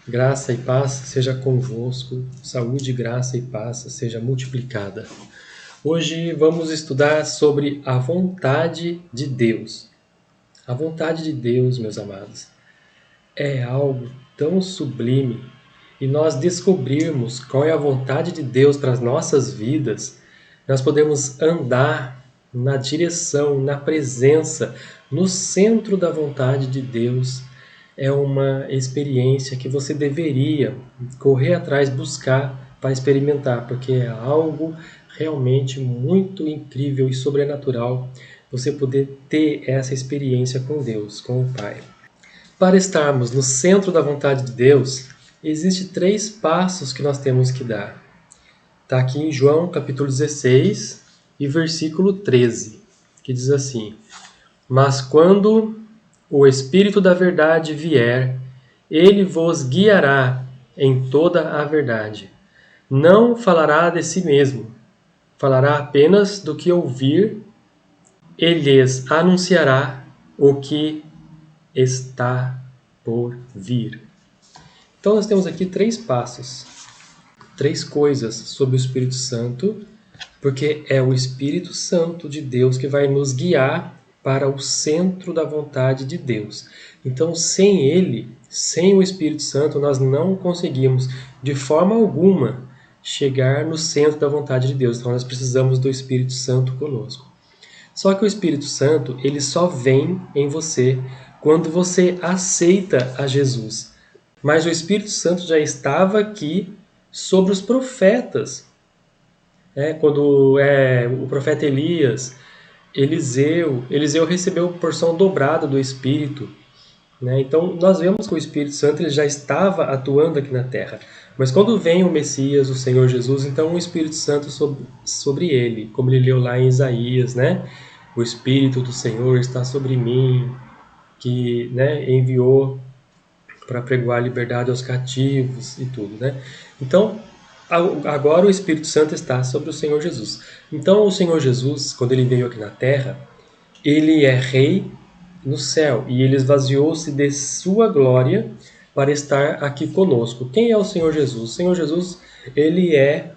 Graça e paz seja convosco, saúde, graça e paz seja multiplicada. Hoje vamos estudar sobre a vontade de Deus. A vontade de Deus, meus amados, é algo tão sublime e nós descobrirmos qual é a vontade de Deus para as nossas vidas, nós podemos andar na direção, na presença, no centro da vontade de Deus. É uma experiência que você deveria correr atrás, buscar para experimentar, porque é algo realmente muito incrível e sobrenatural você poder ter essa experiência com Deus, com o Pai. Para estarmos no centro da vontade de Deus, existem 3 passos que nós temos que dar. Está aqui em João capítulo 16 e versículo 13, que diz assim: Mas quando o Espírito da verdade vier, ele vos guiará em toda a verdade. Não falará de si mesmo, falará apenas do que ouvir e lhes anunciará o que está por vir. Então nós temos aqui 3 passos, 3 coisas sobre o Espírito Santo, porque é o Espírito Santo de Deus que vai nos guiar para o centro da vontade de Deus. Então, sem ele, sem o Espírito Santo, nós não conseguimos, de forma alguma, chegar no centro da vontade de Deus. Então, nós precisamos do Espírito Santo conosco. Só que o Espírito Santo, ele só vem em você quando você aceita a Jesus. Mas o Espírito Santo já estava aqui sobre os profetas. Quando o profeta Elias, Eliseu recebeu porção dobrada do Espírito. Então, nós vemos que o Espírito Santo ele já estava atuando aqui na Terra. Mas quando vem o Messias, o Senhor Jesus, então o Espírito Santo sobre ele, como ele leu lá em Isaías, O Espírito do Senhor está sobre mim, que enviou para pregoar a liberdade aos cativos e tudo. Então, agora o Espírito Santo está sobre o Senhor Jesus. Então, o Senhor Jesus, quando ele veio aqui na Terra, ele é rei no céu e ele esvaziou-se de sua glória para estar aqui conosco. Quem é o Senhor Jesus? O Senhor Jesus, ele é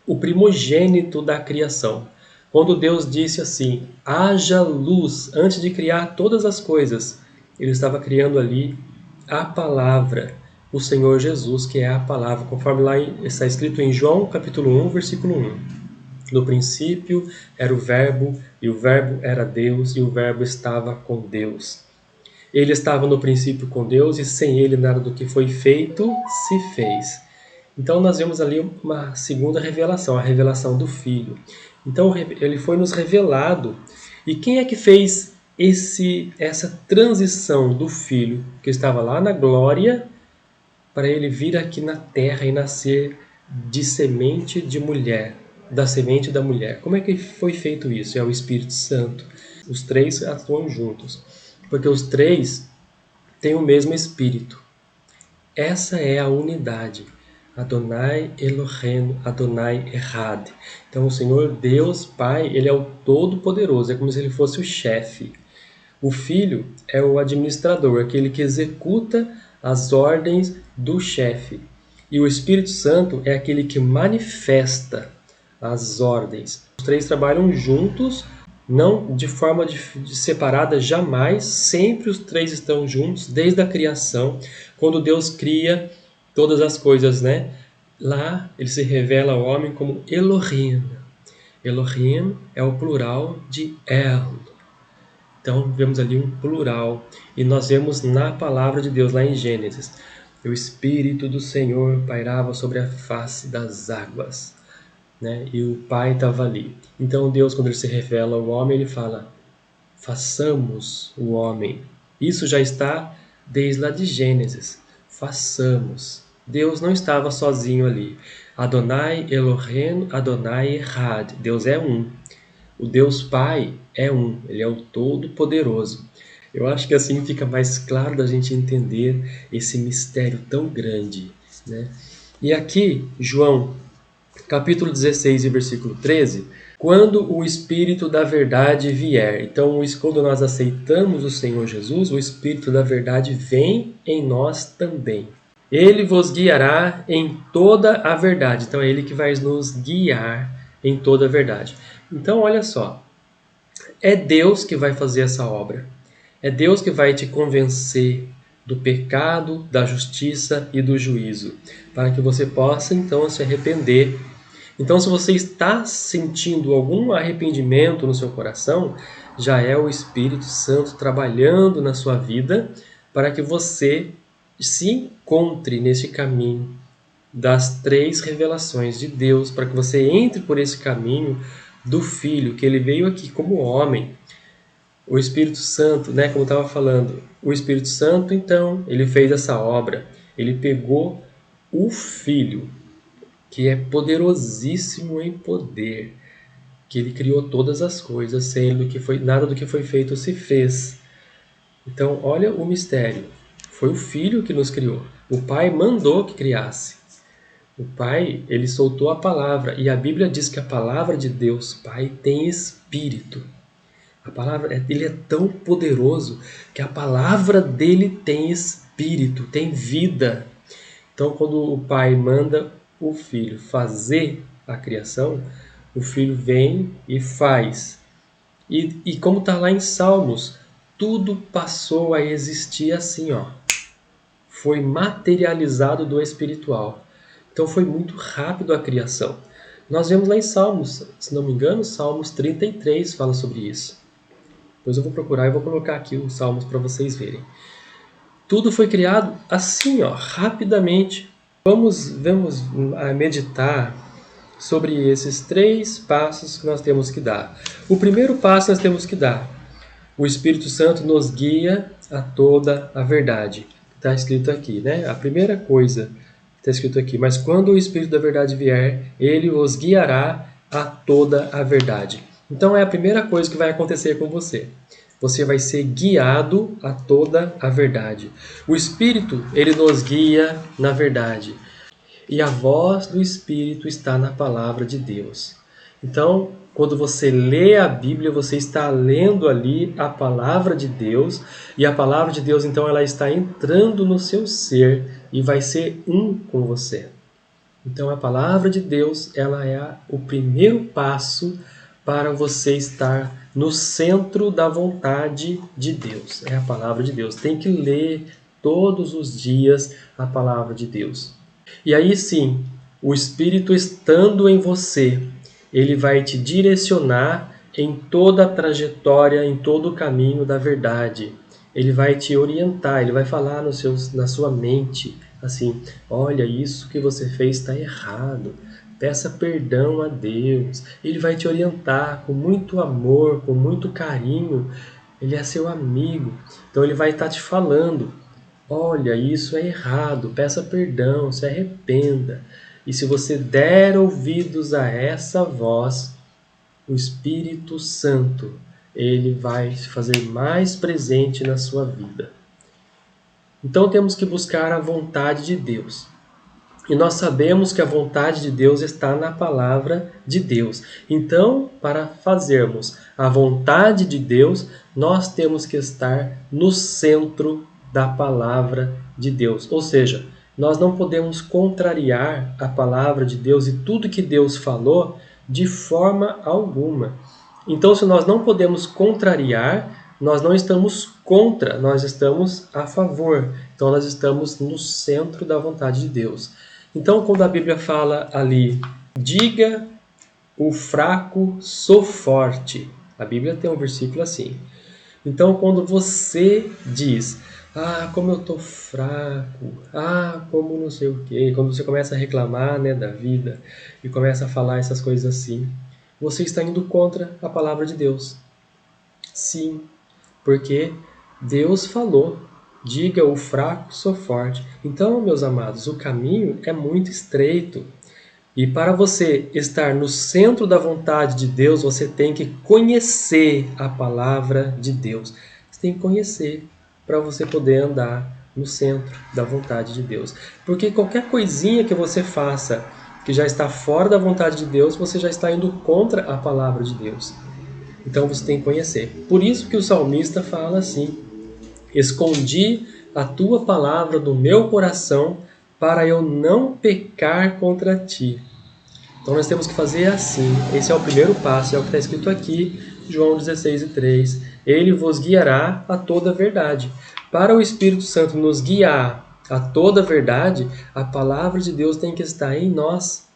o primogênito da criação. Quando Deus disse assim, haja luz, antes de criar todas as coisas, ele estava criando ali a palavra, o Senhor Jesus, que é a palavra, conforme lá está escrito em João capítulo 1, versículo 1. No princípio era o Verbo, e o Verbo era Deus, e o Verbo estava com Deus. Ele estava no princípio com Deus, e sem ele nada do que foi feito se fez. Então nós vemos ali uma segunda revelação, a revelação do Filho. Então ele foi nos revelado. E quem é que fez essa transição do Filho, que estava lá na glória, para ele vir aqui na terra e nascer de semente de mulher, da semente da mulher? Como é que foi feito isso? É o Espírito Santo. Os 3 atuam juntos, porque os 3 têm o mesmo Espírito. Essa é a unidade. Adonai Elohim, Adonai Echad. Então o Senhor Deus Pai, ele é o Todo-Poderoso, é como se ele fosse o chefe. O Filho é o administrador, aquele que executa as ordens do chefe. E o Espírito Santo é aquele que manifesta as ordens. Os 3 trabalham juntos, não de forma separada jamais, sempre os 3 estão juntos, desde a criação, quando Deus cria todas as coisas, Lá ele se revela ao homem como Elohim. Elohim é o plural de El. Então vemos ali um plural, e nós vemos na palavra de Deus lá em Gênesis, o Espírito do Senhor pairava sobre a face das águas, e o Pai estava ali. Então Deus, quando ele se revela ao homem, ele fala, façamos o homem. Isso já está desde lá de Gênesis, façamos. Deus não estava sozinho ali. Adonai Elohim, Adonai Echad. Deus é um. O Deus Pai é um. Ele é o Todo-Poderoso. Eu acho que assim fica mais claro da gente entender esse mistério tão grande. E aqui, João, capítulo 16 e versículo 13, quando o Espírito da verdade vier. Então, quando nós aceitamos o Senhor Jesus, o Espírito da verdade vem em nós também. Ele vos guiará em toda a verdade. Então é Ele que vai nos guiar em toda a verdade. Então olha só, é Deus que vai fazer essa obra. É Deus que vai te convencer do pecado, da justiça e do juízo, para que você possa então se arrepender. Então, se você está sentindo algum arrependimento no seu coração, já é o Espírito Santo trabalhando na sua vida para que você se encontre nesse caminho das 3 revelações de Deus, para que você entre por esse caminho do Filho, que ele veio aqui como homem. O Espírito Santo, né, como eu estava falando, o Espírito Santo, então, ele fez essa obra. Ele pegou o Filho, que é poderosíssimo em poder, que ele criou todas as coisas, sendo que nada do que foi feito se fez. Então, olha o mistério. Foi o Filho que nos criou. O Pai mandou que criasse. O Pai, ele soltou a palavra, e a Bíblia diz que a palavra de Deus, Pai, tem espírito. A palavra, ele é tão poderoso que a palavra dele tem espírito, tem vida. Então, quando o Pai manda o Filho fazer a criação, o Filho vem e faz. E como está lá em Salmos, tudo passou a existir assim, ó. Foi materializado do espiritual. Então foi muito rápido a criação. Nós vemos lá em Salmos, se não me engano, Salmos 33 fala sobre isso. Depois eu vou procurar e vou colocar aqui os Salmos para vocês verem. Tudo foi criado assim, ó, rapidamente. Vamos meditar sobre esses 3 passos que nós temos que dar. O primeiro passo nós temos que dar. O Espírito Santo nos guia a toda a verdade. Está escrito aqui, né? A primeira coisa está escrito aqui. Mas quando o Espírito da verdade vier, ele os guiará a toda a verdade. Então é a primeira coisa que vai acontecer com você. Você vai ser guiado a toda a verdade. O Espírito, ele nos guia na verdade. E a voz do Espírito está na palavra de Deus. Então, quando você lê a Bíblia, você está lendo ali a palavra de Deus. E a palavra de Deus, então, ela está entrando no seu ser e vai ser um com você. Então, a palavra de Deus, ela é o primeiro passo para você estar no centro da vontade de Deus. É a palavra de Deus. Tem que ler todos os dias a palavra de Deus. E aí sim, o Espírito estando em você, ele vai te direcionar em toda a trajetória, em todo o caminho da verdade. Ele vai te orientar, ele vai falar na sua mente, assim, olha, isso que você fez está errado. Peça perdão a Deus. Ele vai te orientar com muito amor, com muito carinho. Ele é seu amigo. Então ele vai estar te falando, olha, isso é errado, peça perdão, se arrependa. E se você der ouvidos a essa voz, o Espírito Santo, ele vai se fazer mais presente na sua vida. Então temos que buscar a vontade de Deus. E nós sabemos que a vontade de Deus está na palavra de Deus. Então, para fazermos a vontade de Deus, nós temos que estar no centro da palavra de Deus. Ou seja, nós não podemos contrariar a palavra de Deus e tudo que Deus falou de forma alguma. Então, se nós não podemos contrariar, nós não estamos contra, nós estamos a favor. Então, nós estamos no centro da vontade de Deus. Então, quando a Bíblia fala ali, diga o fraco sou forte. A Bíblia tem um versículo assim. Então, quando você diz, como eu estou fraco, como não sei o quê, quando você começa a reclamar, né, da vida e começa a falar essas coisas assim, você está indo contra a palavra de Deus. Sim, porque Deus falou, diga o fraco sou forte. Então, meus amados, o caminho é muito estreito. E para você estar no centro da vontade de Deus, você tem que conhecer a palavra de Deus. Você tem que conhecer para você poder andar no centro da vontade de Deus. Porque qualquer coisinha que você faça que já está fora da vontade de Deus, você já está indo contra a palavra de Deus. Então você tem que conhecer. Por isso que o salmista fala assim, escondi a tua palavra no meu coração para eu não pecar contra ti. Então nós temos que fazer assim. Esse é o primeiro passo, é o que está escrito aqui, João 16:3. Ele vos guiará a toda a verdade. Para o Espírito Santo nos guiar a toda a verdade, a palavra de Deus tem que estar em nós.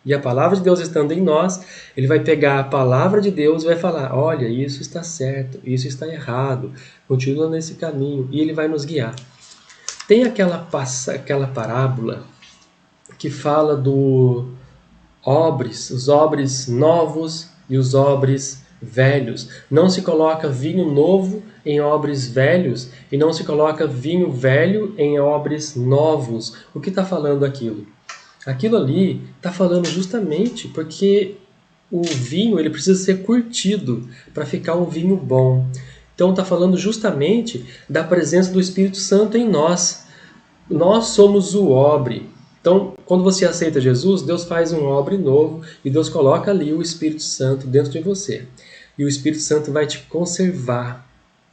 E a palavra de Deus estando em nós, ele vai pegar a palavra de Deus e vai falar: olha, isso está certo, isso está errado, continua nesse caminho, e ele vai nos guiar. Tem aquela parábola que fala do os odres novos e os odres velhos. Não se coloca vinho novo em odres velhos e não se coloca vinho velho em odres novos. O que está falando aquilo? Aquilo ali está falando justamente porque o vinho ele precisa ser curtido para ficar um vinho bom. Então está falando justamente da presença do Espírito Santo em nós. Nós somos o odre. Então, quando você aceita Jesus, Deus faz um odre novo e Deus coloca ali o Espírito Santo dentro de você. E o Espírito Santo vai te conservar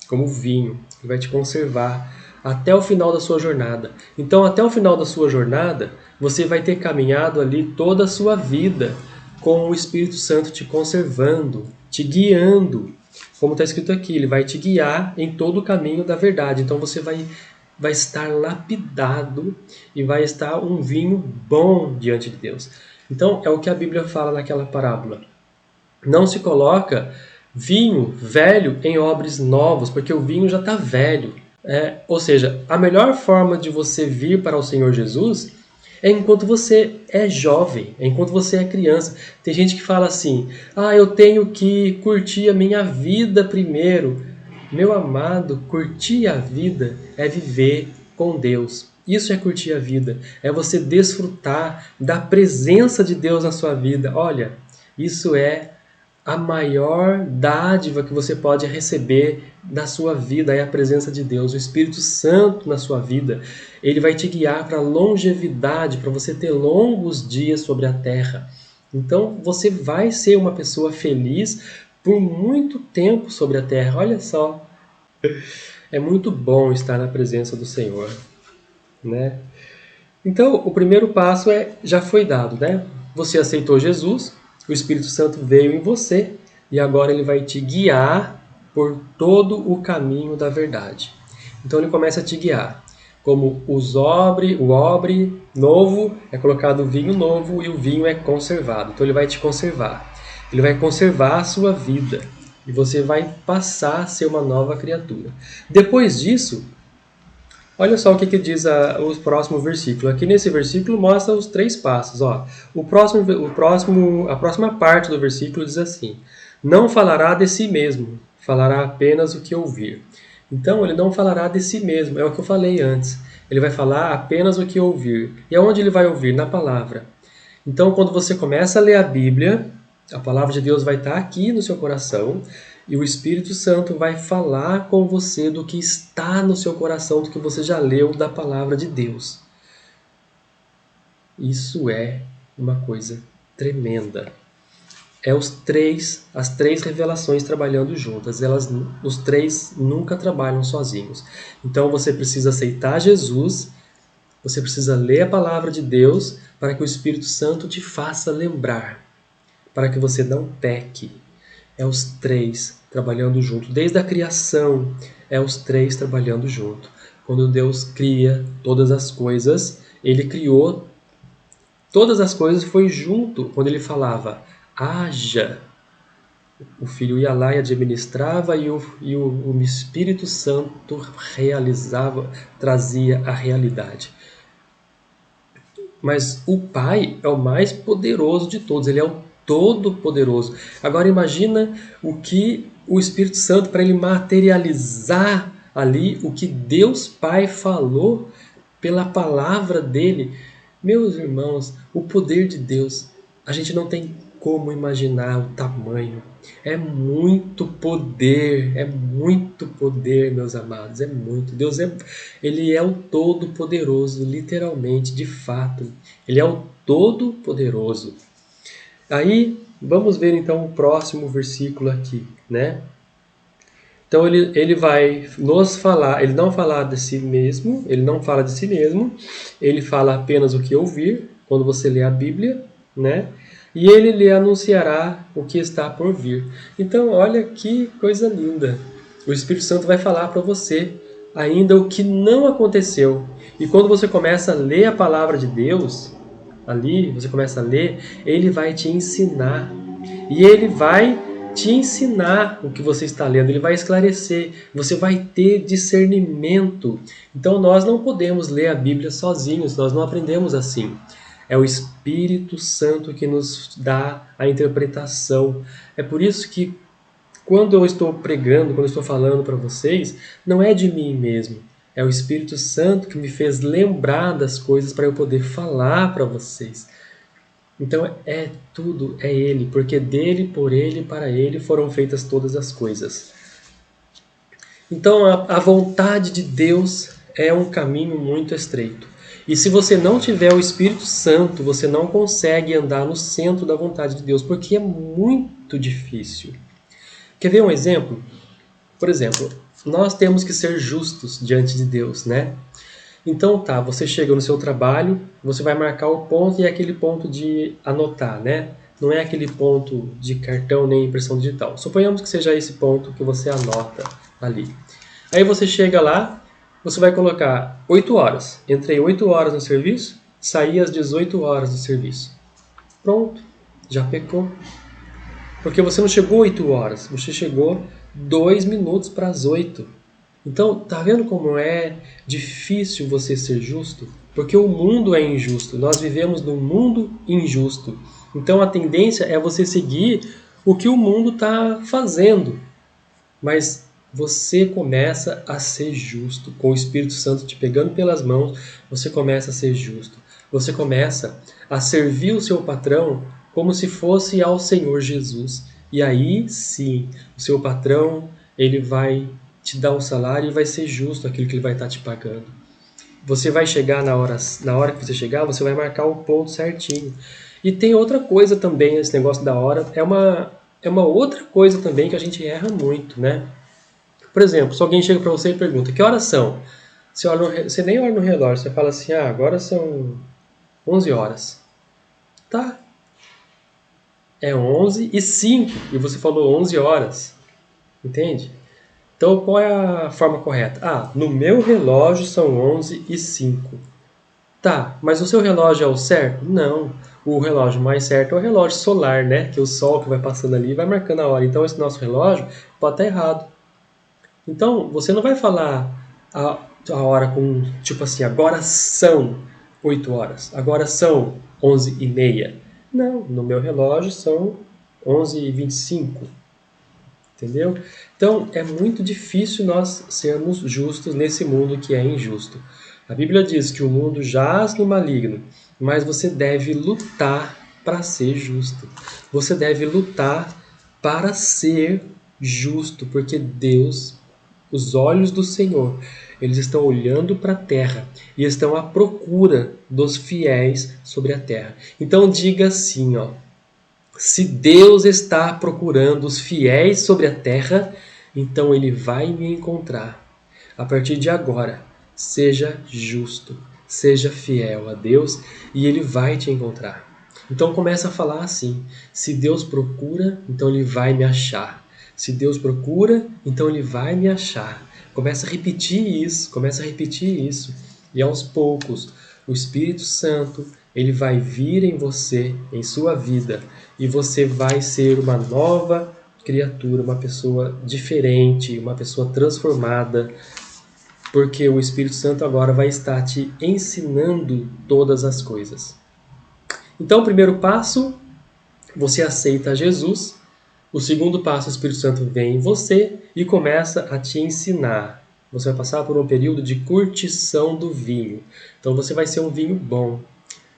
como vinho, vai te conservar até o final da sua jornada. Então, até o final da sua jornada, você vai ter caminhado ali toda a sua vida com o Espírito Santo te conservando, te guiando. Como está escrito aqui, ele vai te guiar em todo o caminho da verdade. Então, você vai estar lapidado e vai estar um vinho bom diante de Deus. Então, é o que a Bíblia fala naquela parábola. Não se coloca vinho velho em odres novos, porque o vinho já está velho. Ou seja, a melhor forma de você vir para o Senhor Jesus é enquanto você é jovem, é enquanto você é criança. Tem gente que fala assim: eu tenho que curtir a minha vida primeiro. Meu amado, curtir a vida é viver com Deus. Isso é curtir a vida, é você desfrutar da presença de Deus na sua vida. Olha, isso é a maior dádiva que você pode receber na sua vida, é a presença de Deus, o Espírito Santo na sua vida. Ele vai te guiar para a longevidade, para você ter longos dias sobre a terra. Então você vai ser uma pessoa feliz por muito tempo sobre a terra. Olha só, é muito bom estar na presença do Senhor, né? Então, o primeiro passo já foi dado, né? Você aceitou Jesus, o Espírito Santo veio em você e agora ele vai te guiar por todo o caminho da verdade. Então ele começa a te guiar. Como o odre novo é colocado vinho novo e o vinho é conservado. Então ele vai te conservar. Ele vai conservar a sua vida e você vai passar a ser uma nova criatura. Depois disso, olha só o que diz o próximo versículo. Aqui nesse versículo mostra os 3 passos. Ó. A próxima parte do versículo diz assim: não falará de si mesmo, falará apenas o que ouvir. Então ele não falará de si mesmo, é o que eu falei antes. Ele vai falar apenas o que ouvir. E aonde ele vai ouvir? Na palavra. Então quando você começa a ler a Bíblia, a palavra de Deus vai estar aqui no seu coração e o Espírito Santo vai falar com você do que está no seu coração, do que você já leu da palavra de Deus. Isso é uma coisa tremenda. É as três revelações trabalhando juntas. Os 3 nunca trabalham sozinhos. Então você precisa aceitar Jesus, você precisa ler a palavra de Deus para que o Espírito Santo te faça lembrar, para que você não peque. É os 3 trabalhando junto. Desde a criação, é os 3 trabalhando junto. Quando Deus cria todas as coisas, Ele criou todas as coisas, foi junto. Quando Ele falava, haja, o Filho ia lá e administrava e o Espírito Santo realizava, trazia a realidade. Mas o Pai é o mais poderoso de todos, Ele é o Todo-Poderoso. Agora imagina o que o Espírito Santo, para ele materializar ali o que Deus Pai falou pela palavra dele. Meus irmãos, o poder de Deus, a gente não tem como imaginar o tamanho. É muito poder, meus amados, é muito. Deus ele é o Todo-Poderoso, literalmente, de fato. Ele é o Todo-Poderoso. Aí, vamos ver então o próximo versículo aqui, né? Então ele vai nos falar, ele não fala de si mesmo, ele não fala de si mesmo, ele fala apenas o que ouvir, quando você lê a Bíblia, né? E ele lhe anunciará o que está por vir. Então, olha que coisa linda. O Espírito Santo vai falar para você ainda o que não aconteceu. E quando você começa a ler a palavra de Deus, ali, você começa a ler, ele vai te ensinar. E ele vai te ensinar o que você está lendo, ele vai esclarecer, você vai ter discernimento. Então nós não podemos ler a Bíblia sozinhos, nós não aprendemos assim. É o Espírito Santo que nos dá a interpretação. É por isso que quando eu estou pregando, quando eu estou falando para vocês, não é de mim mesmo. É o Espírito Santo que me fez lembrar das coisas para eu poder falar para vocês. Então é tudo, é Ele, porque dele, por Ele e para Ele foram feitas todas as coisas. Então a vontade de Deus é um caminho muito estreito. E se você não tiver o Espírito Santo, você não consegue andar no centro da vontade de Deus, porque é muito difícil. Quer ver um exemplo? Por exemplo, nós temos que ser justos diante de Deus, né? Então tá, você chega no seu trabalho, você vai marcar o ponto e é aquele ponto de anotar, né? Não é aquele ponto de cartão nem impressão digital. Suponhamos que seja esse ponto que você anota ali. Aí você chega lá, você vai colocar 8 horas. Entrei 8 horas no serviço, saí às 18 horas do serviço. Pronto, já pecou. Porque você não chegou 8 horas, você chegou 2 minutos para as 8. Então, tá vendo como é difícil você ser justo? Porque o mundo é injusto. Nós vivemos num mundo injusto. Então, a tendência é você seguir o que o mundo está fazendo. Mas você começa a ser justo. Com o Espírito Santo te pegando pelas mãos, você começa a ser justo. Você começa a servir o seu patrão como se fosse ao Senhor Jesus. E aí, sim, o seu patrão, ele vai te dar um salário e vai ser justo aquilo que ele vai estar te pagando. Você vai chegar na hora que você chegar, você vai marcar o ponto certinho. E tem outra coisa também, esse negócio da hora, é uma outra coisa também que a gente erra muito, né? Por exemplo, se alguém chega para você e pergunta, que horas são? Você nem olha no relógio, você fala assim, agora são 11 horas. Tá, é 11h05 e você falou 11 horas, entende? Então, qual é a forma correta? No meu relógio são 11h05. Tá, mas o seu relógio é o certo? Não. O relógio mais certo é o relógio solar, né? Que é o sol que vai passando ali vai marcando a hora. Então, esse nosso relógio pode estar errado. Então, você não vai falar a hora com, tipo assim, agora são 8 horas, agora são 11h30. Não, no meu relógio são 11h25. Entendeu? Então, é muito difícil nós sermos justos nesse mundo que é injusto. A Bíblia diz que o mundo jaz no maligno, mas você deve lutar para ser justo. Você deve lutar para ser justo, porque Deus, os olhos do Senhor, eles estão olhando para a terra e estão à procura dos fiéis sobre a terra. Então diga assim, se Deus está procurando os fiéis sobre a terra, então Ele vai me encontrar. A partir de agora, seja justo, seja fiel a Deus e Ele vai te encontrar. Então começa a falar assim, se Deus procura, então Ele vai me achar. Se Deus procura, então Ele vai me achar. Começa a repetir isso. E aos poucos, o Espírito Santo, ele vai vir em você, em sua vida, e você vai ser uma nova criatura, uma pessoa diferente, uma pessoa transformada, porque o Espírito Santo agora vai estar te ensinando todas as coisas. Então, o primeiro passo, você aceita Jesus. O segundo passo, o Espírito Santo vem em você e começa a te ensinar. Você vai passar por um período de curtição do vinho. Então você vai ser um vinho bom.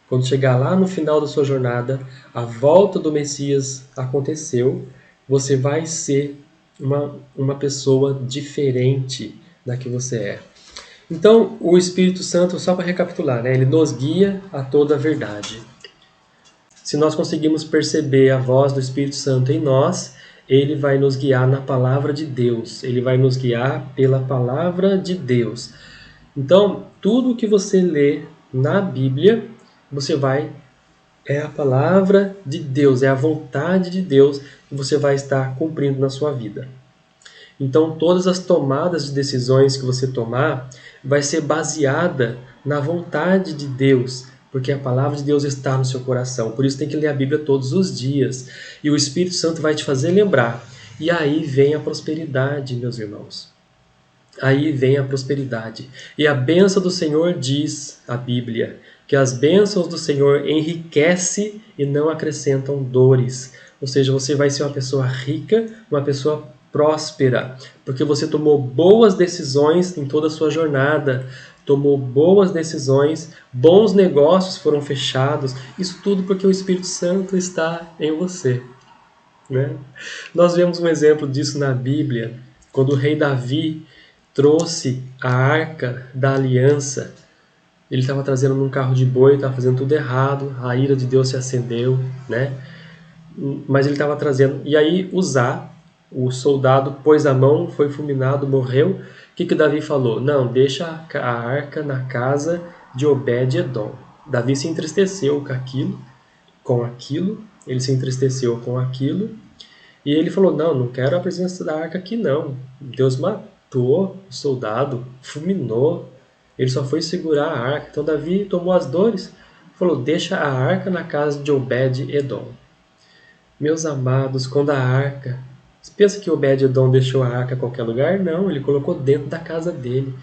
Quando chegar lá no final da sua jornada, a volta do Messias aconteceu, você vai ser uma pessoa diferente da que você é. Então, o Espírito Santo, só para recapitular, né, ele nos guia a toda a verdade. Se nós conseguimos perceber a voz do Espírito Santo em nós, Ele vai nos guiar na palavra de Deus. Ele vai nos guiar pela palavra de Deus. Então, tudo que você lê na Bíblia, é a palavra de Deus, é a vontade de Deus que você vai estar cumprindo na sua vida. Então, todas as tomadas de decisões que você tomar vai ser baseada na vontade de Deus, porque a palavra de Deus está no seu coração. Por isso tem que ler a Bíblia todos os dias. E o Espírito Santo vai te fazer lembrar. E aí vem a prosperidade, meus irmãos. Aí vem a prosperidade. E a bênção do Senhor diz, a Bíblia, que as bênçãos do Senhor enriquecem e não acrescentam dores. Ou seja, você vai ser uma pessoa rica, uma pessoa próspera, porque você tomou boas decisões em toda a sua jornada, tomou boas decisões, bons negócios foram fechados, isso tudo porque o Espírito Santo está em você. Né? Nós vemos um exemplo disso na Bíblia, quando o rei Davi trouxe a arca da aliança. Ele estava trazendo num carro de boi, estava fazendo tudo errado, a ira de Deus se acendeu, né? Mas ele estava trazendo, e aí Uzá, o soldado, pôs a mão, foi fulminado, morreu. O que Davi falou? Não, deixa a arca na casa de Obed-edom. Davi se entristeceu com aquilo, ele se entristeceu com aquilo, e ele falou, não quero a presença da arca aqui não. Deus matou o soldado, fulminou, ele só foi segurar a arca. Então Davi tomou as dores, falou, deixa a arca na casa de Obed-edom. Meus amados, quando a arca... Você pensa que Obed-edom deixou a arca em qualquer lugar? Não, ele colocou dentro da casa dele.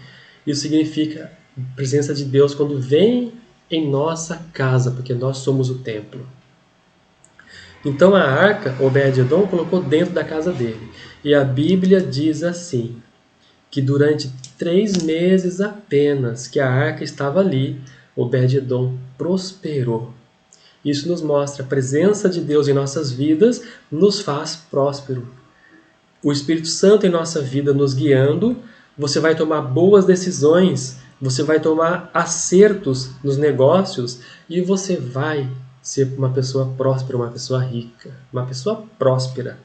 Isso significa a presença de Deus quando vem em nossa casa, porque nós somos o templo. Então a arca, Obed-edom colocou dentro da casa dele. E a Bíblia diz assim, que durante 3 meses apenas que a arca estava ali, Obed-edom prosperou. Isso nos mostra a presença de Deus em nossas vidas, nos faz próspero. O Espírito Santo em nossa vida nos guiando, você vai tomar boas decisões, você vai tomar acertos nos negócios e você vai ser uma pessoa próspera, uma pessoa rica, uma pessoa próspera.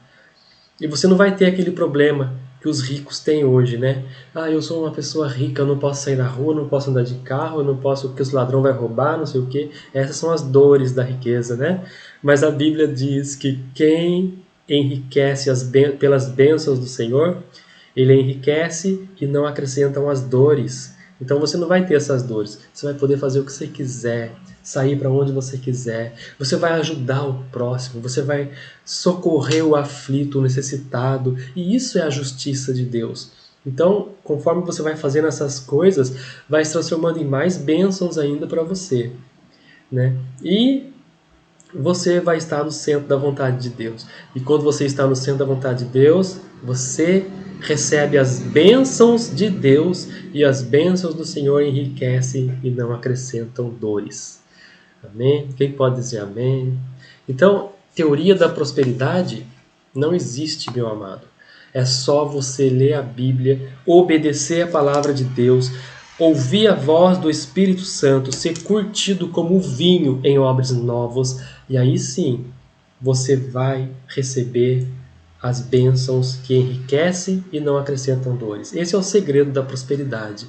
E você não vai ter aquele problema que os ricos têm hoje, né? Eu sou uma pessoa rica, eu não posso sair na rua, não posso andar de carro, eu não posso porque o ladrão vai roubar, não sei o quê. Essas são as dores da riqueza, né? Mas a Bíblia diz que quem enriquece pelas bênçãos do Senhor, ele enriquece e não acrescentam as dores. Então você não vai ter essas dores. Você vai poder fazer o que você quiser, sair para onde você quiser. Você vai ajudar o próximo, você vai socorrer o aflito, o necessitado. E isso é a justiça de Deus. Então, conforme você vai fazendo essas coisas, vai se transformando em mais bênçãos ainda para você. Né? E você vai estar no centro da vontade de Deus. E quando você está no centro da vontade de Deus, você recebe as bênçãos de Deus e as bênçãos do Senhor enriquecem e não acrescentam dores. Amém? Quem pode dizer amém? Então, teoria da prosperidade não existe, meu amado. É só você ler a Bíblia, obedecer a palavra de Deus, ouvir a voz do Espírito Santo, ser curtido como vinho em obras novas, e aí sim você vai receber as bênçãos que enriquecem e não acrescentam dores. Esse é o segredo da prosperidade.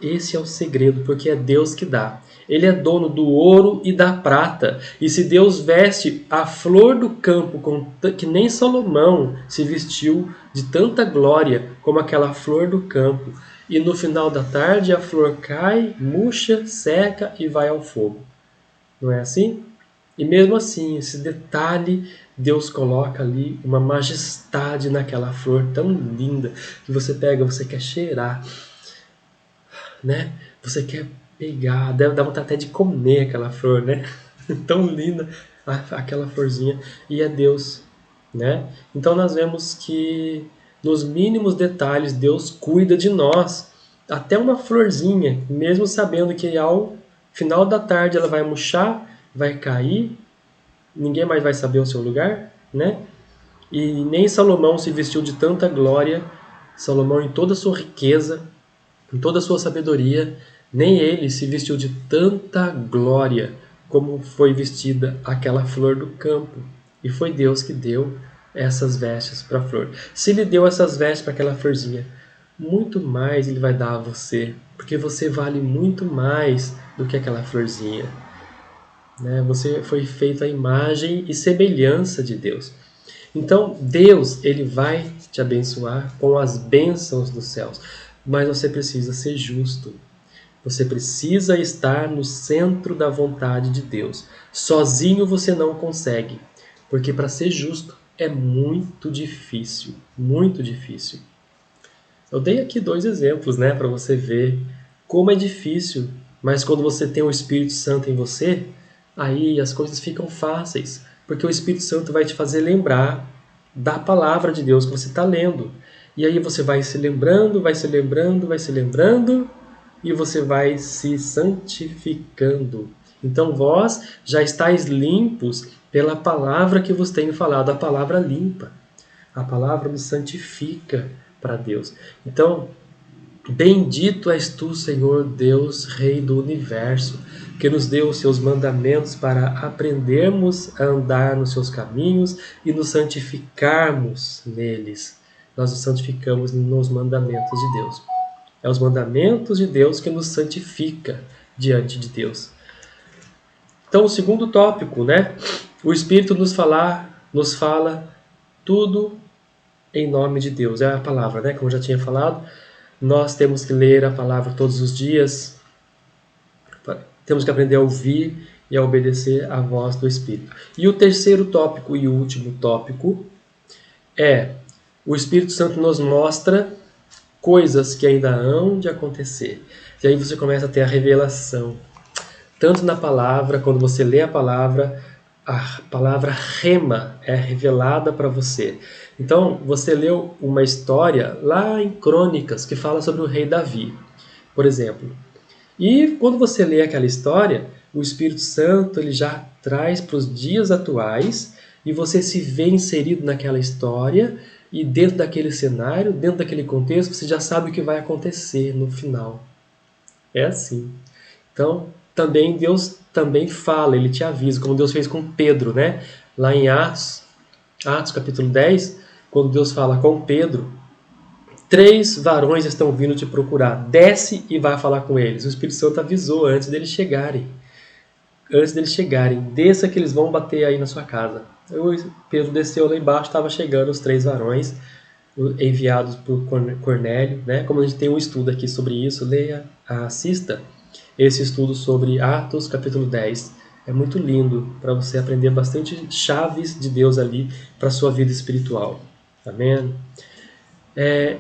Esse é o segredo, porque é Deus que dá. Ele é dono do ouro e da prata. E se Deus veste a flor do campo, que nem Salomão se vestiu de tanta glória como aquela flor do campo, e no final da tarde a flor cai, murcha, seca e vai ao fogo. Não é assim? E mesmo assim, esse detalhe, Deus coloca ali uma majestade naquela flor tão linda que você pega, você quer cheirar, né? Você quer pegar, deve dar vontade até de comer aquela flor, né? Tão linda aquela florzinha, e é Deus, né? Então nós vemos que nos mínimos detalhes Deus cuida de nós, até uma florzinha, mesmo sabendo que ao final da tarde ela vai murchar, vai cair, ninguém mais vai saber o seu lugar, né? E nem Salomão se vestiu de tanta glória, Salomão em toda a sua riqueza, em toda a sua sabedoria, nem ele se vestiu de tanta glória como foi vestida aquela flor do campo. E foi Deus que deu essas vestes para a flor. Se Ele deu essas vestes para aquela florzinha, muito mais Ele vai dar a você, porque você vale muito mais do que aquela florzinha, né? Você foi feito à imagem e semelhança de Deus. Então, Deus, Ele vai te abençoar com as bênçãos dos céus, mas você precisa ser justo. Você precisa estar no centro da vontade de Deus. Sozinho você não consegue, porque para ser justo é muito difícil, muito difícil. Eu dei aqui 2 exemplos, né, para você ver como é difícil, mas quando você tem o Espírito Santo em você, aí as coisas ficam fáceis, porque o Espírito Santo vai te fazer lembrar da palavra de Deus que você está lendo. E aí você vai se lembrando, vai se lembrando, vai se lembrando, e você vai se santificando. Então vós já estáis limpos pela palavra que vos tenho falado, a palavra limpa. A palavra nos santifica para Deus. Então, bendito és tu, Senhor Deus, Rei do Universo, que nos deu os seus mandamentos para aprendermos a andar nos seus caminhos e nos santificarmos neles. Nós nos santificamos nos mandamentos de Deus. É os mandamentos de Deus que nos santifica diante de Deus. Então, o segundo tópico, né? O Espírito nos fala tudo em nome de Deus. É a palavra, né? Como eu já tinha falado, nós temos que ler a palavra todos os dias. Temos que aprender a ouvir e a obedecer à voz do Espírito. E o terceiro tópico e o último tópico é: o Espírito Santo nos mostra coisas que ainda hão de acontecer. E aí você começa a ter a revelação. Tanto na palavra, quando você lê a palavra rema é revelada para você. Então, você leu uma história lá em Crônicas que fala sobre o rei Davi, por exemplo. E quando você lê aquela história, o Espírito Santo ele já traz para os dias atuais e você se vê inserido naquela história e dentro daquele cenário, dentro daquele contexto, você já sabe o que vai acontecer no final. É assim. Então, também Deus também fala, Ele te avisa, como Deus fez com Pedro, né? Lá em Atos capítulo 10, quando Deus fala com Pedro, 3 varões estão vindo te procurar, desce e vai falar com eles. O Espírito Santo avisou antes deles chegarem. Desça que eles vão bater aí na sua casa. Pedro desceu lá embaixo, estava chegando os 3 varões enviados por Cornélio, né? Como a gente tem um estudo aqui sobre isso, leia, assista esse estudo sobre Atos capítulo 10. É muito lindo para você aprender bastante chaves de Deus ali para a sua vida espiritual. Amém?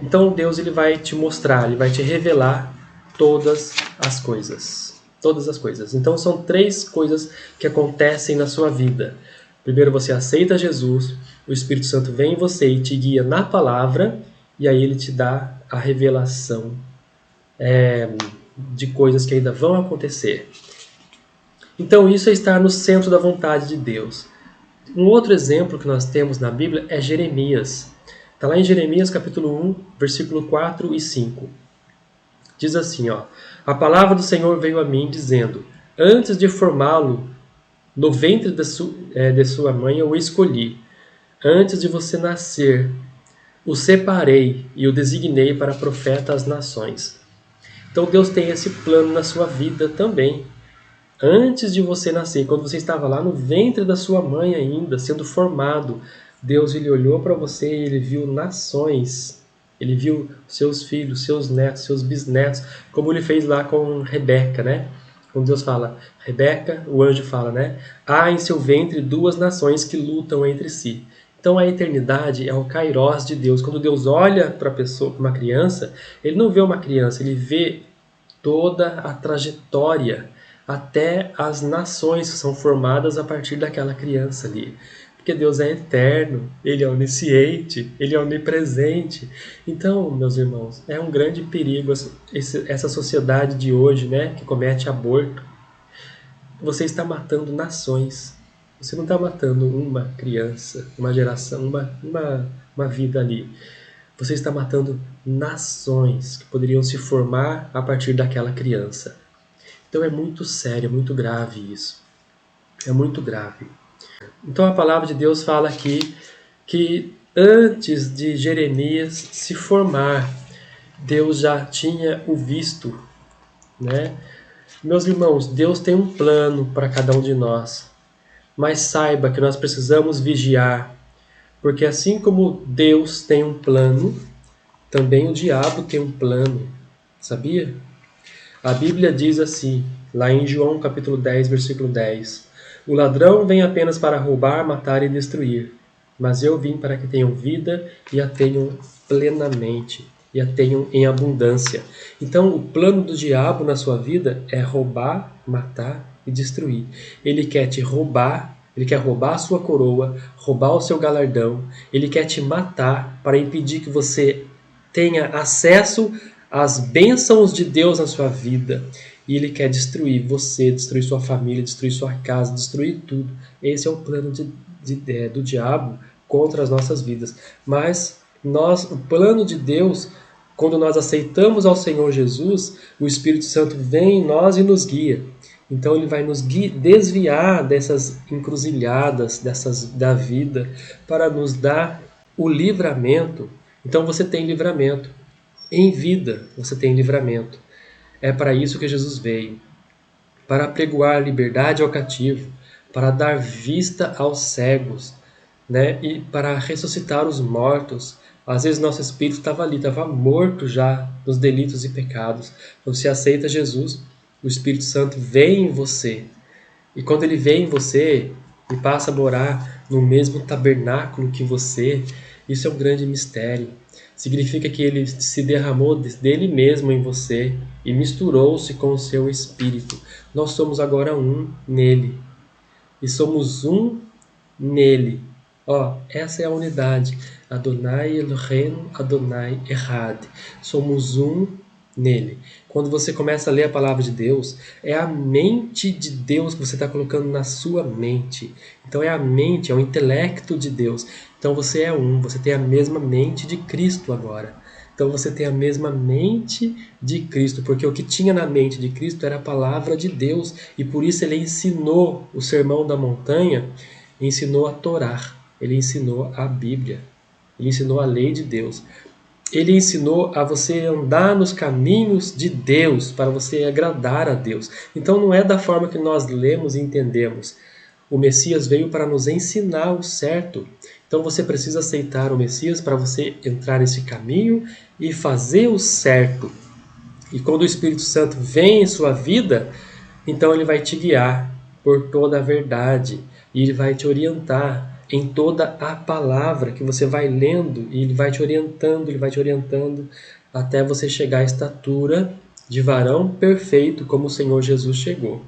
Então Deus ele vai te mostrar, ele vai te revelar todas as coisas. Todas as coisas. Então são 3 coisas que acontecem na sua vida. Primeiro você aceita Jesus, o Espírito Santo vem em você e te guia na palavra, e aí ele te dá a revelação de coisas que ainda vão acontecer. Então isso é estar no centro da vontade de Deus. Um outro exemplo que nós temos na Bíblia é Jeremias. Está lá em Jeremias capítulo 1, versículo 4 e 5. Diz assim, ó: a palavra do Senhor veio a mim dizendo: antes de formá-lo no ventre de sua mãe eu o escolhi. Antes de você nascer, o separei e o designei para profeta às nações. Então Deus tem esse plano na sua vida também. Antes de você nascer, quando você estava lá no ventre da sua mãe ainda, sendo formado, Deus ele olhou para você e ele viu nações. Ele viu seus filhos, seus netos, seus bisnetos, como ele fez lá com Rebeca, né? Quando Deus fala, Rebeca, o anjo fala, né? Há em seu ventre 2 nações que lutam entre si. Então a eternidade é o kairós de Deus. Quando Deus olha para a pessoa, para uma criança, ele não vê uma criança, ele vê toda a trajetória, até as nações são formadas a partir daquela criança ali. Porque Deus é eterno, Ele é onisciente, Ele é onipresente. Então, meus irmãos, é um grande perigo essa sociedade de hoje, né, que comete aborto. Você está matando nações. Você não está matando uma criança, uma geração, uma vida ali. Você está matando nações que poderiam se formar a partir daquela criança. Então é muito sério, é muito grave isso. É muito grave. Então a palavra de Deus fala aqui que antes de Jeremias se formar, Deus já tinha o visto, né? Meus irmãos, Deus tem um plano para cada um de nós, mas saiba que nós precisamos vigiar, porque assim como Deus tem um plano, também o diabo tem um plano, sabia? A Bíblia diz assim, lá em João capítulo 10, versículo 10: O ladrão vem apenas para roubar, matar e destruir, mas eu vim para que tenham vida e a tenham plenamente, e a tenham em abundância. Então, o plano do diabo na sua vida é roubar, matar e destruir. Ele quer te roubar, ele quer roubar a sua coroa, roubar o seu galardão, ele quer te matar para impedir que você tenha acesso às bênçãos de Deus na sua vida. E ele quer destruir você, destruir sua família, destruir sua casa, destruir tudo. Esse é o plano do diabo contra as nossas vidas. Mas o plano de Deus, quando nós aceitamos ao Senhor Jesus, o Espírito Santo vem em nós e nos guia. Então ele vai nos desviar dessas encruzilhadas da vida para nos dar o livramento. Então você tem livramento. Em vida você tem livramento. É para isso que Jesus veio. Para apregoar liberdade ao cativo, para dar vista aos cegos, né? E para ressuscitar os mortos. Às vezes nosso espírito estava ali, estava morto já nos delitos e pecados. Quando você aceita Jesus, o Espírito Santo vem em você. E quando ele vem em você e passa a morar no mesmo tabernáculo que você, isso é um grande mistério. Significa que ele se derramou dele mesmo em você e misturou-se com o seu espírito. Nós somos agora um nele. E somos um nele. Essa é a unidade. Adonai Eloheinu, Adonai Echad. Somos um nele. Quando você começa a ler a palavra de Deus, é a mente de Deus que você está colocando na sua mente. Então é a mente, é o intelecto de Deus. Então você é um, você tem a mesma mente de Cristo agora. Então você tem a mesma mente de Cristo, porque o que tinha na mente de Cristo era a palavra de Deus, e por isso ele ensinou o Sermão da Montanha, ensinou a Torá, ele ensinou a Bíblia, ele ensinou a lei de Deus. Ele ensinou a você andar nos caminhos de Deus, para você agradar a Deus. Então não é da forma que nós lemos e entendemos. O Messias veio para nos ensinar o certo. Então você precisa aceitar o Messias para você entrar nesse caminho e fazer o certo. E quando o Espírito Santo vem em sua vida, então ele vai te guiar por toda a verdade. E ele vai te orientar em toda a palavra que você vai lendo, e ele vai te orientando, até você chegar à estatura de varão perfeito, como o Senhor Jesus chegou.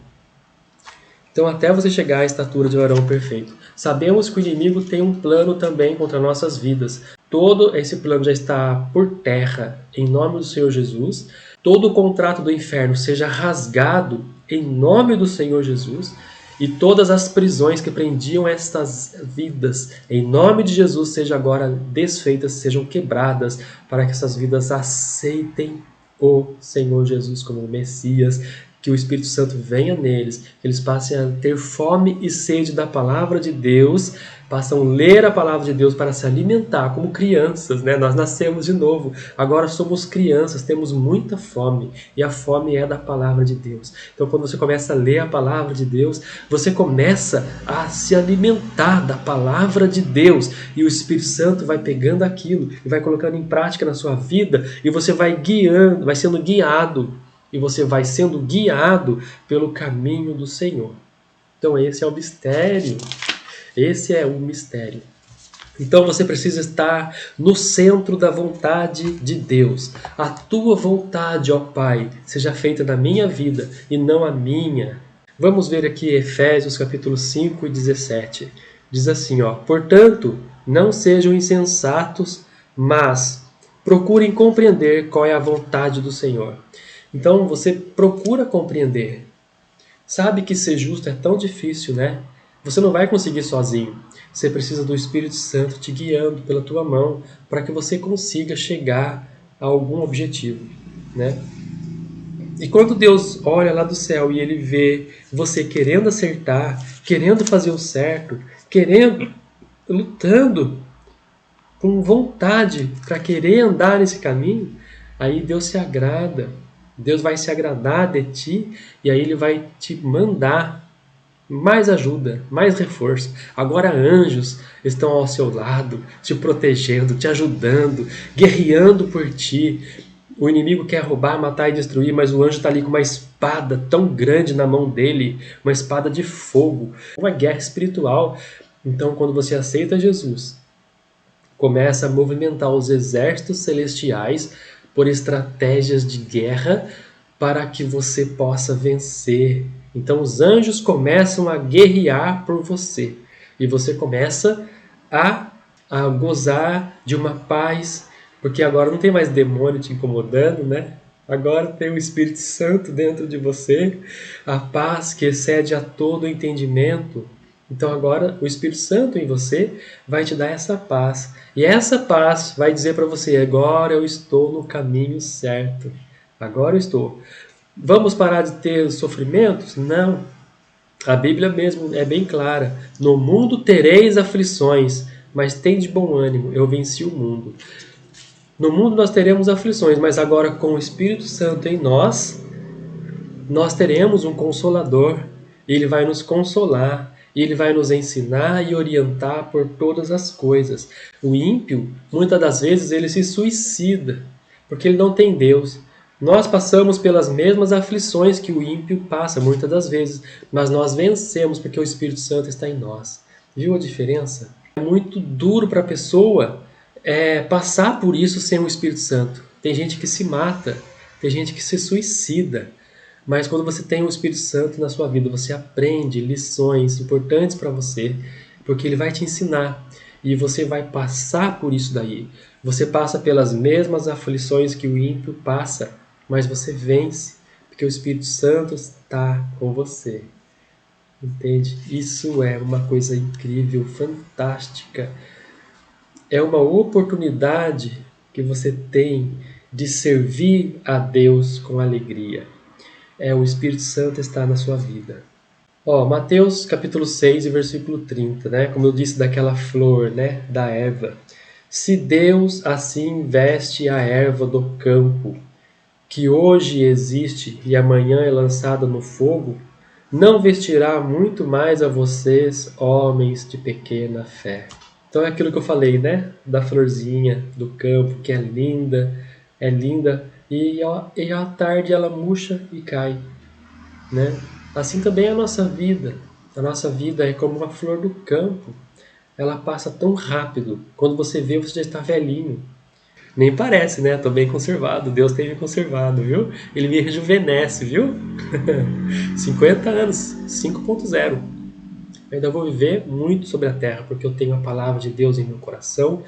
Então, até você chegar à estatura de varão perfeito. Sabemos que o inimigo tem um plano também contra nossas vidas. Todo esse plano já está por terra, em nome do Senhor Jesus. Todo o contrato do inferno seja rasgado em nome do Senhor Jesus. E todas as prisões que prendiam estas vidas, em nome de Jesus, sejam agora desfeitas, sejam quebradas, para que essas vidas aceitem o Senhor Jesus como o Messias, que o Espírito Santo venha neles, que eles passem a ter fome e sede da palavra de Deus, passam a ler a palavra de Deus para se alimentar como crianças, né? Nós nascemos de novo, agora somos crianças, temos muita fome, e a fome é da palavra de Deus. Então quando você começa a ler a palavra de Deus, você começa a se alimentar da palavra de Deus, e o Espírito Santo vai pegando aquilo e vai colocando em prática na sua vida, e você vai sendo guiado, e você vai sendo guiado pelo caminho do Senhor. Então esse é o mistério. Esse é o mistério. Então você precisa estar no centro da vontade de Deus. A tua vontade, ó Pai, seja feita na minha vida e não a minha. Vamos ver aqui Efésios capítulo 5 e 17. Diz assim, portanto, não sejam insensatos, mas procurem compreender qual é a vontade do Senhor. Então você procura compreender. Sabe que ser justo é tão difícil, né? Você não vai conseguir sozinho. Você precisa do Espírito Santo te guiando pela tua mão para que você consiga chegar a algum objetivo, né? E quando Deus olha lá do céu e ele vê você querendo acertar, querendo fazer o certo, lutando, com vontade para querer andar nesse caminho, aí Deus se agrada. Deus vai se agradar de ti e aí Ele vai te mandar mais ajuda, mais reforço. Agora anjos estão ao seu lado, te protegendo, te ajudando, guerreando por ti. O inimigo quer roubar, matar e destruir, mas o anjo está ali com uma espada tão grande na mão dele, uma espada de fogo, uma guerra espiritual. Então, quando você aceita Jesus, começa a movimentar os exércitos celestiais por estratégias de guerra para que você possa vencer. Então os anjos começam a guerrear por você e você começa a gozar de uma paz, porque agora não tem mais demônio te incomodando, né? Agora tem o Espírito Santo dentro de você, a paz que excede a todo entendimento. Então agora o Espírito Santo em você vai te dar essa paz. E essa paz vai dizer para você, agora eu estou no caminho certo. Agora eu estou. Vamos parar de ter sofrimentos? Não. A Bíblia mesmo é bem clara. No mundo tereis aflições, mas tende bom ânimo, eu venci o mundo. No mundo nós teremos aflições, mas agora com o Espírito Santo em nós, nós teremos um Consolador. Ele vai nos consolar, ele vai nos ensinar e orientar por todas as coisas. O ímpio, muitas das vezes, ele se suicida, porque ele não tem Deus. Nós passamos pelas mesmas aflições que o ímpio passa, muitas das vezes, mas nós vencemos porque o Espírito Santo está em nós. Viu a diferença? É muito duro para a pessoa passar por isso sem o Espírito Santo. Tem gente que se mata, tem gente que se suicida. Mas quando você tem o Espírito Santo na sua vida, você aprende lições importantes para você, porque ele vai te ensinar e você vai passar por isso daí. Você passa pelas mesmas aflições que o ímpio passa, mas você vence, porque o Espírito Santo está com você. Entende? Isso é uma coisa incrível, fantástica. É uma oportunidade que você tem de servir a Deus com alegria. O Espírito Santo está na sua vida. Mateus capítulo 6 e versículo 30, né? Como eu disse daquela flor, né? Da erva. Se Deus assim veste a erva do campo, que hoje existe e amanhã é lançada no fogo, não vestirá muito mais a vocês, homens de pequena fé. Então é aquilo que eu falei, né? Da florzinha do campo, que é linda, e à tarde ela murcha e cai, né? Assim também é a nossa vida. A nossa vida é como uma flor do campo. Ela passa tão rápido. Quando você vê, você já está velhinho. Nem parece, né? Estou bem conservado. Deus tem me conservado, viu? Ele me rejuvenesce, viu? 50 anos, 5.0. Ainda vou viver muito sobre a terra, porque eu tenho a palavra de Deus em meu coração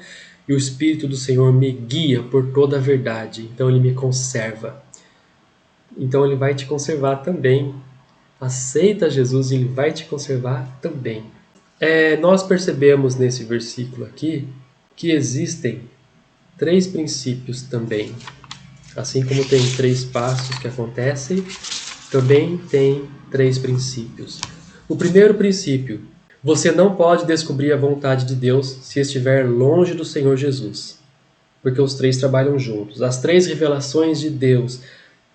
e o Espírito do Senhor me guia por toda a verdade. Então ele me conserva. Então ele vai te conservar também. Aceita Jesus e ele vai te conservar também. Nós percebemos nesse versículo aqui que existem 3 princípios também. Assim como tem 3 passos que acontecem, também tem 3 princípios. O primeiro princípio: você não pode descobrir a vontade de Deus se estiver longe do Senhor Jesus, porque os 3 trabalham juntos. As 3 revelações de Deus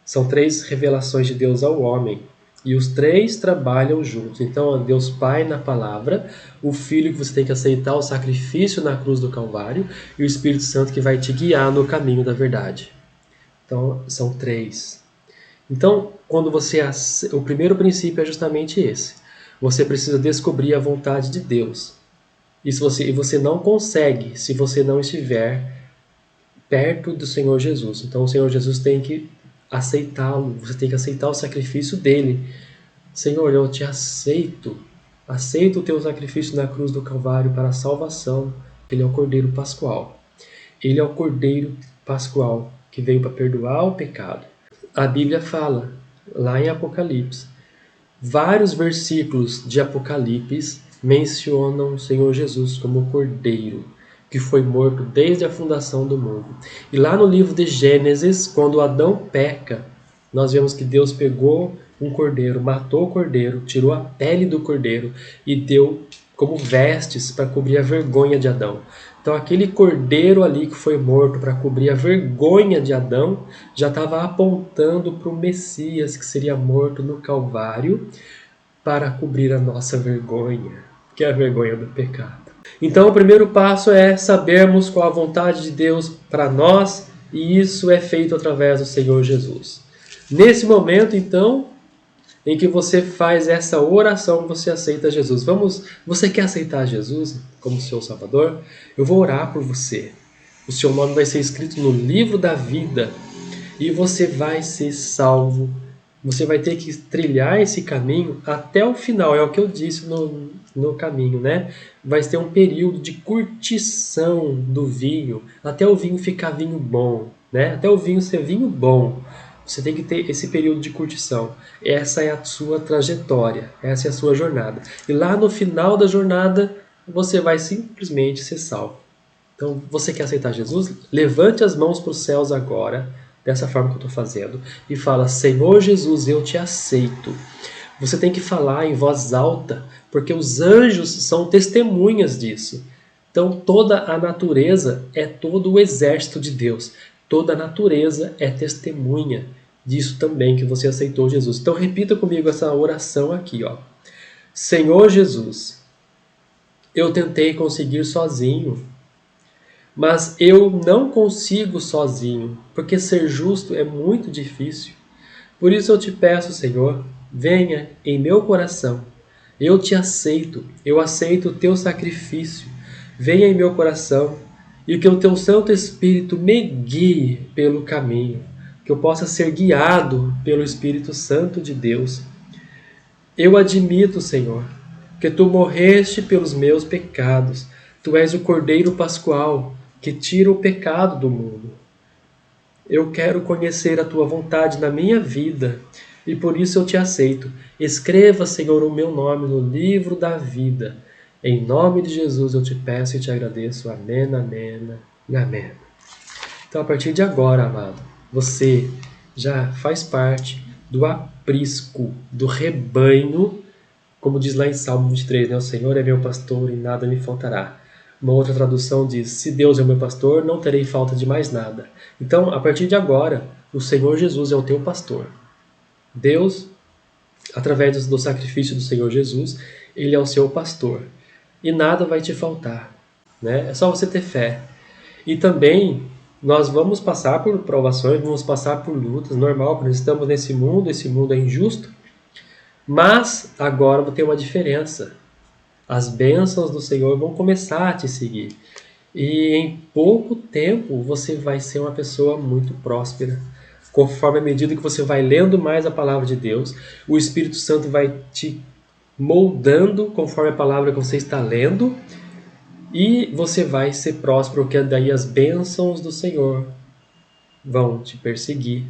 são 3 revelações de Deus ao homem, e os 3 trabalham juntos. Então, Deus Pai na palavra, o Filho que você tem que aceitar o sacrifício na cruz do Calvário, e o Espírito Santo que vai te guiar no caminho da verdade. Então, são 3. Então, o primeiro princípio é justamente esse. Você precisa descobrir a vontade de Deus. E você não consegue se você não estiver perto do Senhor Jesus. Então o Senhor Jesus tem que aceitá-lo. Você tem que aceitar o sacrifício dele. Senhor, eu te aceito. Aceito o teu sacrifício na cruz do Calvário para a salvação. Ele é o Cordeiro Pascual. Ele é o Cordeiro Pascual que veio para perdoar o pecado. A Bíblia fala, lá em Apocalipse, vários versículos de Apocalipse mencionam o Senhor Jesus como o Cordeiro, que foi morto desde a fundação do mundo. E lá no livro de Gênesis, quando Adão peca, nós vemos que Deus pegou um cordeiro, matou o cordeiro, tirou a pele do cordeiro e deu como vestes para cobrir a vergonha de Adão. Então aquele cordeiro ali que foi morto para cobrir a vergonha de Adão já estava apontando para o Messias que seria morto no Calvário para cobrir a nossa vergonha, que é a vergonha do pecado. Então o primeiro passo é sabermos qual a vontade de Deus para nós, e isso é feito através do Senhor Jesus. Nesse momento, então, em que você faz essa oração, você aceita Jesus. Você quer aceitar Jesus como seu Salvador? Eu vou orar por você. O seu nome vai ser escrito no livro da vida e você vai ser salvo. Você vai ter que trilhar esse caminho até o final. É o que eu disse no caminho, né? Vai ter um período de curtição do vinho, até o vinho ficar vinho bom, né? Até o vinho ser vinho bom. Você tem que ter esse período de curtição. Essa é a sua trajetória, essa é a sua jornada. E lá no final da jornada, você vai simplesmente ser salvo. Então, você quer aceitar Jesus? Levante as mãos para os céus agora, dessa forma que eu estou fazendo, e fala: Senhor Jesus, eu te aceito. Você tem que falar em voz alta, porque os anjos são testemunhas disso. Então, toda a natureza é todo o exército de Deus. Toda a natureza é testemunha disso também, que você aceitou Jesus. Então, repita comigo essa oração aqui, ó. Senhor Jesus, eu tentei conseguir sozinho, mas eu não consigo sozinho, porque ser justo é muito difícil. Por isso eu te peço, Senhor, venha em meu coração. Eu te aceito, eu aceito o teu sacrifício. Venha em meu coração e que o teu Santo Espírito me guie pelo caminho, que eu possa ser guiado pelo Espírito Santo de Deus. Eu admito, Senhor, que tu morreste pelos meus pecados. Tu és o Cordeiro Pascual que tira o pecado do mundo. Eu quero conhecer a tua vontade na minha vida e por isso eu te aceito. Escreva, Senhor, o meu nome no livro da vida. Em nome de Jesus eu te peço e te agradeço. Amém, amém, amém. Então, a partir de agora, amado, você já faz parte do aprisco, do rebanho, como diz lá em Salmo 23, né? O Senhor é meu pastor e nada me faltará. Uma outra tradução diz: se Deus é o meu pastor, não terei falta de mais nada. Então, a partir de agora, o Senhor Jesus é o teu pastor. Deus, através do sacrifício do Senhor Jesus, Ele é o seu pastor. E nada vai te faltar, né? É só você ter fé. E também, nós vamos passar por provações, vamos passar por lutas, normal, porque nós estamos nesse mundo, esse mundo é injusto. Mas, agora tem uma diferença. As bênçãos do Senhor vão começar a te seguir. E em pouco tempo você vai ser uma pessoa muito próspera. Conforme a medida que você vai lendo mais a palavra de Deus, o Espírito Santo vai te moldando conforme a palavra que você está lendo, e você vai ser próspero, porque daí as bênçãos do Senhor vão te perseguir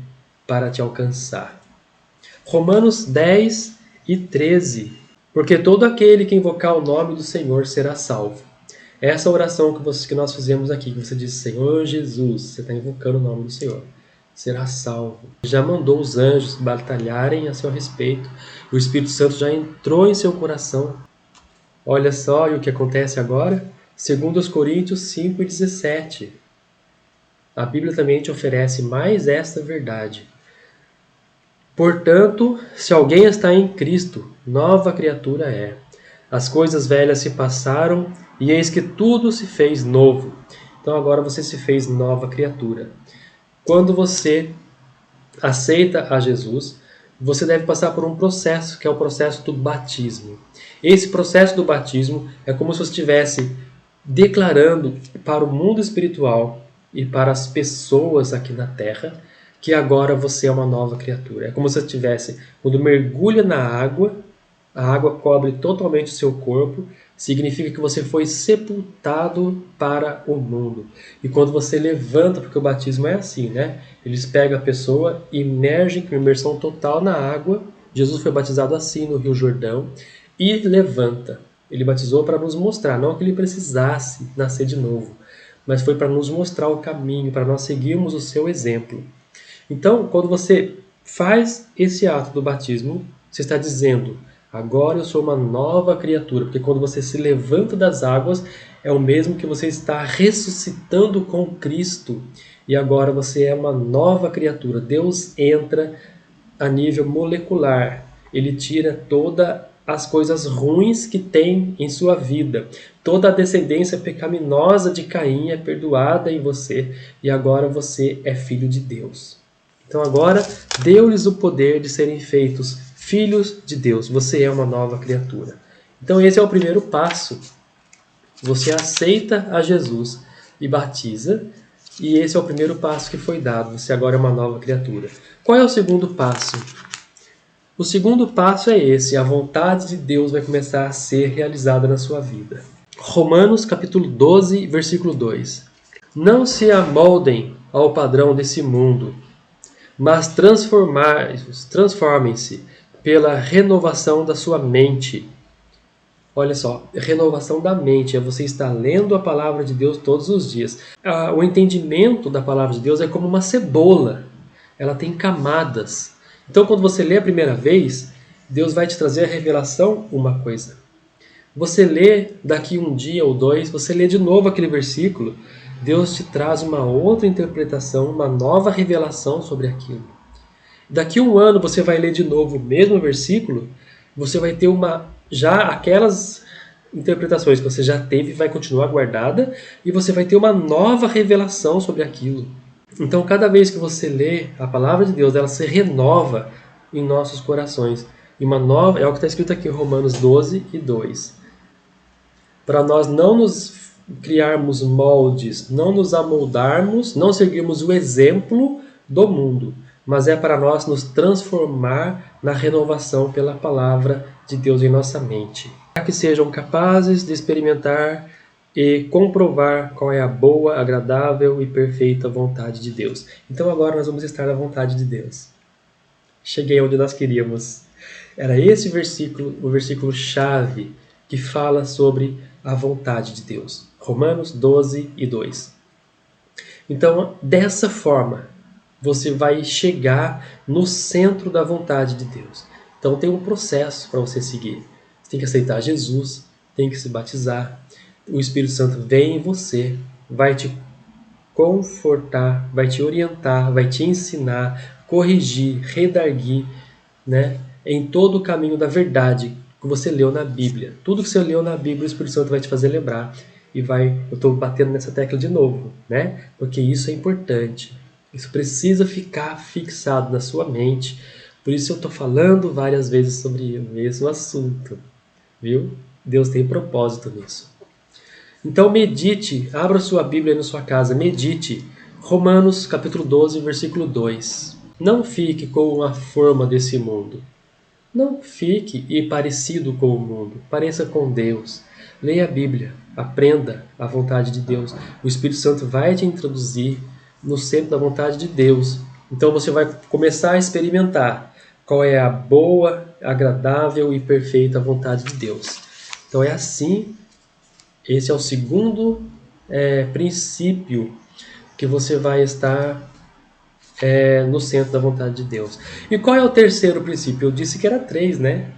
para te alcançar. Romanos 10 e 13. Porque todo aquele que invocar o nome do Senhor será salvo. Essa oração que nós fizemos aqui, que você diz: Senhor Jesus, você está invocando o nome do Senhor, será salvo. Já mandou os anjos batalharem a seu respeito. O Espírito Santo já entrou em seu coração. Olha só o que acontece agora. 2 Coríntios 5:17. A Bíblia também te oferece mais esta verdade. Portanto, se alguém está em Cristo, nova criatura é. As coisas velhas se passaram e eis que tudo se fez novo. Então agora você se fez nova criatura. Quando você aceita a Jesus, você deve passar por um processo, que é o processo do batismo. Esse processo do batismo é como se você estivesse declarando para o mundo espiritual e para as pessoas aqui na Terra que agora você é uma nova criatura. É como se você tivesse, quando mergulha na água, a água cobre totalmente o seu corpo, significa que você foi sepultado para o mundo. E quando você levanta, porque o batismo é assim, né? Eles pegam a pessoa, imergem com imersão total na água. Jesus foi batizado assim no Rio Jordão e levanta. Ele batizou para nos mostrar, não que ele precisasse nascer de novo, mas foi para nos mostrar o caminho, para nós seguirmos o seu exemplo. Então, quando você faz esse ato do batismo, você está dizendo: Agora eu sou uma nova criatura, porque quando você se levanta das águas, é o mesmo que você está ressuscitando com Cristo. E agora você é uma nova criatura. Deus entra a nível molecular. Ele tira todas as coisas ruins que tem em sua vida. Toda a descendência pecaminosa de Caim é perdoada em você. E agora você é filho de Deus. Então agora deu-lhes o poder de serem feitos filhos de Deus. Você é uma nova criatura. Então esse é o primeiro passo. Você aceita a Jesus e batiza. E esse é o primeiro passo que foi dado. Você agora é uma nova criatura. Qual é o segundo passo? O segundo passo é esse. A vontade de Deus vai começar a ser realizada na sua vida. Romanos capítulo 12, versículo 2. Não se amoldem ao padrão desse mundo, mas transformem-se pela renovação da sua mente. Olha só, renovação da mente é você estar lendo a palavra de Deus todos os dias. O entendimento da palavra de Deus é como uma cebola. Ela tem camadas. Então, quando você lê a primeira vez, Deus vai te trazer a revelação uma coisa. Você lê daqui um dia ou dois, você lê de novo aquele versículo, Deus te traz uma outra interpretação, uma nova revelação sobre aquilo. Daqui um ano você vai ler de novo o mesmo versículo, você vai ter já aquelas interpretações que você já teve vai continuar guardada e você vai ter uma nova revelação sobre aquilo. Então, cada vez que você lê a palavra de Deus, ela se renova em nossos corações. E uma nova, é o que está escrito aqui em Romanos 12 e 2. Para nós não nos criarmos moldes, não nos amoldarmos, não seguirmos o exemplo do mundo, mas é para nós nos transformar na renovação pela palavra de Deus em nossa mente. Para que sejam capazes de experimentar e comprovar qual é a boa, agradável e perfeita vontade de Deus. Então agora nós vamos estar na vontade de Deus. Cheguei onde nós queríamos. Era esse versículo, o versículo chave, que fala sobre a vontade de Deus. Romanos 12 e 2. Então, dessa forma, você vai chegar no centro da vontade de Deus. Então tem um processo para você seguir. Você tem que aceitar Jesus, tem que se batizar. O Espírito Santo vem em você, vai te confortar, vai te orientar, vai te ensinar, corrigir, redarguir, né, em todo o caminho da verdade que você leu na Bíblia. Tudo que você leu na Bíblia, o Espírito Santo vai te fazer lembrar. E eu estou batendo nessa tecla de novo, né? Porque isso é importante. Isso precisa ficar fixado na sua mente. Por isso eu estou falando várias vezes sobre o mesmo assunto. Viu? Deus tem propósito nisso. Então medite, abra sua Bíblia aí na sua casa, medite. Romanos capítulo 12, versículo 2. Não fique com a forma desse mundo. Não fique parecido com o mundo. Pareça com Deus. Leia a Bíblia, aprenda a vontade de Deus. O Espírito Santo vai te introduzir no centro da vontade de Deus. Então você vai começar a experimentar qual é a boa, agradável e perfeita vontade de Deus. Então é assim. Esse é o segundo princípio que você vai estar no centro da vontade de Deus. E qual é o terceiro princípio? Eu disse que era 3, né?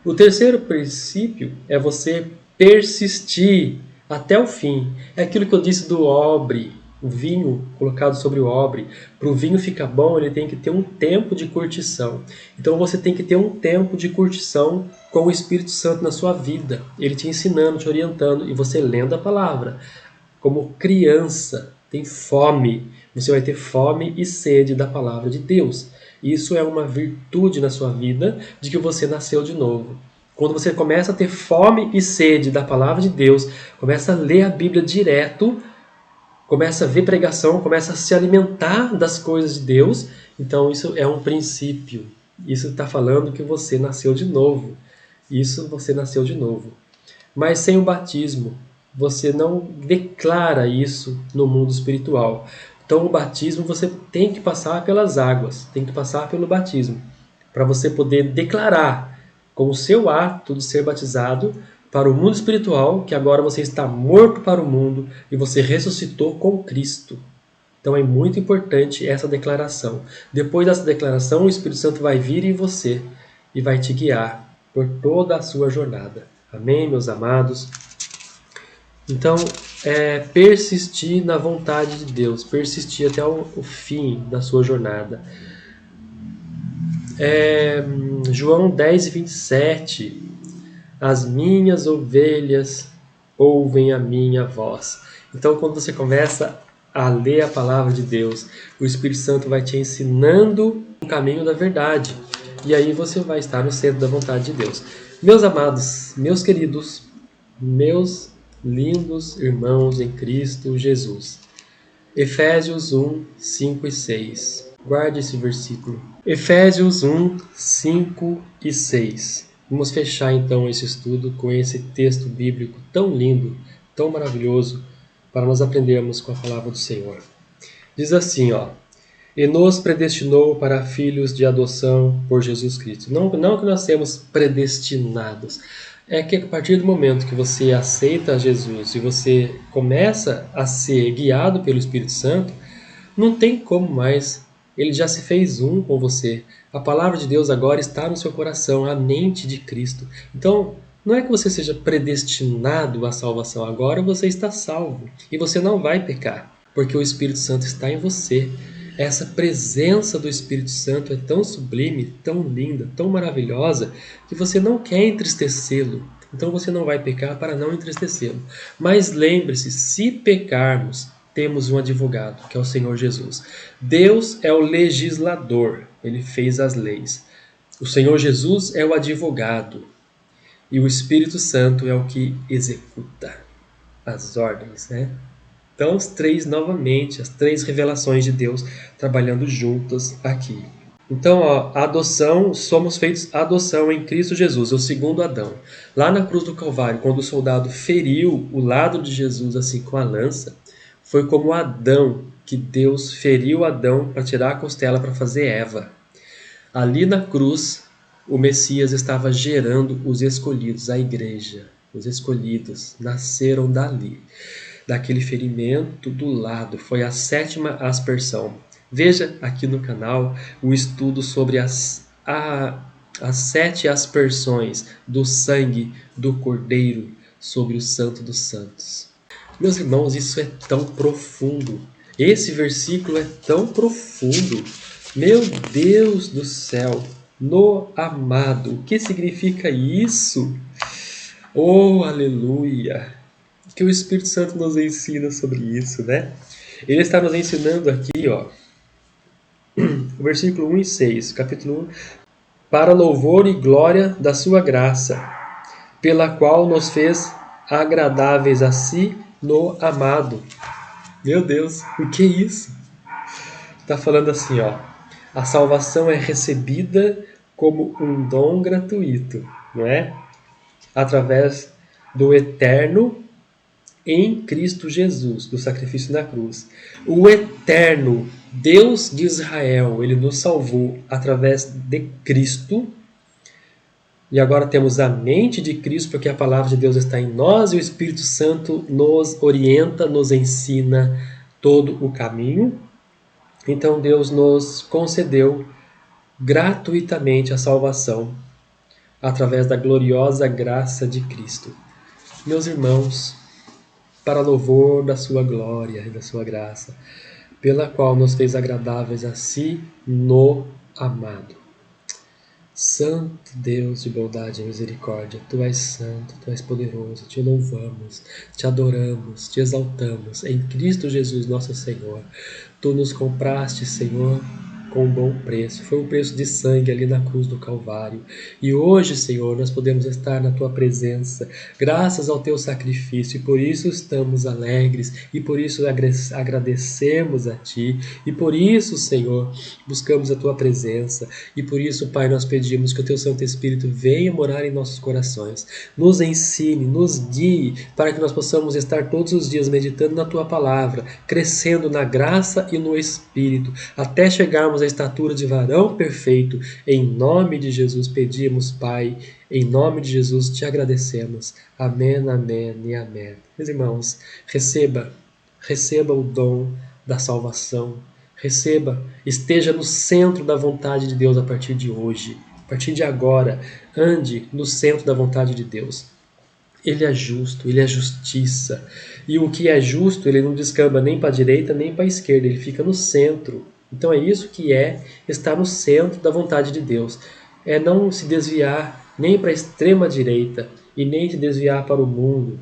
O terceiro princípio é você persistir até o fim. É aquilo que eu disse do odre, o vinho colocado sobre o odre. Para o vinho ficar bom, ele tem que ter um tempo de curtição. Então você tem que ter um tempo de curtição com o Espírito Santo na sua vida. Ele te ensinando, te orientando, e você lendo a palavra. Como criança, tem fome. Você vai ter fome e sede da palavra de Deus. Isso é uma virtude na sua vida de que você nasceu de novo. Quando você começa a ter fome e sede da palavra de Deus, começa a ler a Bíblia direto, começa a ver pregação, começa a se alimentar das coisas de Deus, então isso é um princípio. Isso está falando que você nasceu de novo. Isso você nasceu de novo. Mas sem o batismo, você não declara isso no mundo espiritual. Então o batismo você tem que passar pelas águas, tem que passar pelo batismo, para você poder declarar com o seu ato de ser batizado para o mundo espiritual que agora você está morto para o mundo e você ressuscitou com Cristo. Então é muito importante essa declaração. Depois dessa declaração, o Espírito Santo vai vir em você e vai te guiar por toda a sua jornada. Amém, meus amados? Então, persistir na vontade de Deus, persistir até o fim da sua jornada. João 10:27, as minhas ovelhas ouvem a minha voz. Então, quando você começa a ler a palavra de Deus, o Espírito Santo vai te ensinando o caminho da verdade. E aí você vai estar no centro da vontade de Deus. Meus amados, meus queridos, meus lindos irmãos em Cristo Jesus. Efésios 1, 5 e 6. Guarde esse versículo. Efésios 1, 5 e 6. Vamos fechar então esse estudo com esse texto bíblico tão lindo, tão maravilhoso, para nós aprendermos com a palavra do Senhor. Diz assim, e nos predestinou para filhos de adoção por Jesus Cristo. Não que nós sermos predestinados. É que a partir do momento que você aceita Jesus e você começa a ser guiado pelo Espírito Santo, não tem como mais. Ele já se fez um com você. A palavra de Deus agora está no seu coração, a mente de Cristo. Então, não é que você seja predestinado à salvação. Agora você está salvo e você não vai pecar, porque o Espírito Santo está em você. Essa presença do Espírito Santo é tão sublime, tão linda, tão maravilhosa, que você não quer entristecê-lo. Então você não vai pecar para não entristecê-lo. Mas lembre-se, se pecarmos, temos um advogado, que é o Senhor Jesus. Deus é o legislador, ele fez as leis. O Senhor Jesus é o advogado. E o Espírito Santo é o que executa as ordens, né? Então, os três novamente, as três revelações de Deus trabalhando juntas aqui. Então, a adoção, somos feitos adoção em Cristo Jesus, o segundo Adão. Lá na cruz do Calvário, quando o soldado feriu o lado de Jesus assim com a lança, foi como Adão, que Deus feriu Adão para tirar a costela para fazer Eva. Ali na cruz, o Messias estava gerando os escolhidos, a igreja. Os escolhidos nasceram dali. Daquele ferimento do lado, foi a 7ª aspersão. Veja aqui no canal o estudo sobre as 7 aspersões do sangue do Cordeiro sobre o Santo dos Santos. Meus irmãos, isso é tão profundo. Esse versículo é tão profundo. Meu Deus do céu, no amado, o que significa isso? Oh, aleluia! Que o Espírito Santo nos ensina sobre isso, né? Ele está nos ensinando aqui, o versículo 1 e 6, capítulo 1, para louvor e glória da sua graça, pela qual nos fez agradáveis a si no amado. Meu Deus, o que é isso? Está falando assim, a salvação é recebida como um dom gratuito, não é? Através do eterno em Cristo Jesus, do sacrifício na cruz. O eterno Deus de Israel, ele nos salvou através de Cristo. E agora temos a mente de Cristo, porque a palavra de Deus está em nós e o Espírito Santo nos orienta, nos ensina todo o caminho. Então Deus nos concedeu gratuitamente a salvação através da gloriosa graça de Cristo. Meus irmãos, para louvor da sua glória e da sua graça, pela qual nos fez agradáveis a si no amado. Santo Deus de bondade e misericórdia, Tu és santo, Tu és poderoso, Te louvamos, Te adoramos, Te exaltamos, em Cristo Jesus nosso Senhor. Tu nos compraste, Senhor, com um bom preço. Foi um preço de sangue ali na cruz do Calvário. E hoje, Senhor, nós podemos estar na Tua presença, graças ao Teu sacrifício, e por isso estamos alegres, e por isso agradecemos a Ti, e por isso, Senhor, buscamos a Tua presença, e por isso, Pai, nós pedimos que o Teu Santo Espírito venha morar em nossos corações, nos ensine, nos guie, para que nós possamos estar todos os dias meditando na Tua palavra, crescendo na graça e no Espírito, até chegarmos à estatura de varão perfeito. Em nome de Jesus pedimos, Pai, em nome de Jesus te agradecemos. Amém, amém e amém. Meus irmãos, receba o dom da salvação, receba, esteja no centro da vontade de Deus a partir de hoje. A partir de agora, ande no centro da vontade de Deus. Ele é justo, ele é justiça. E o que é justo, ele não descamba nem para a direita nem para a esquerda, ele fica no centro. Então é isso que é estar no centro da vontade de Deus. É não se desviar nem para a extrema direita e nem se desviar para o mundo.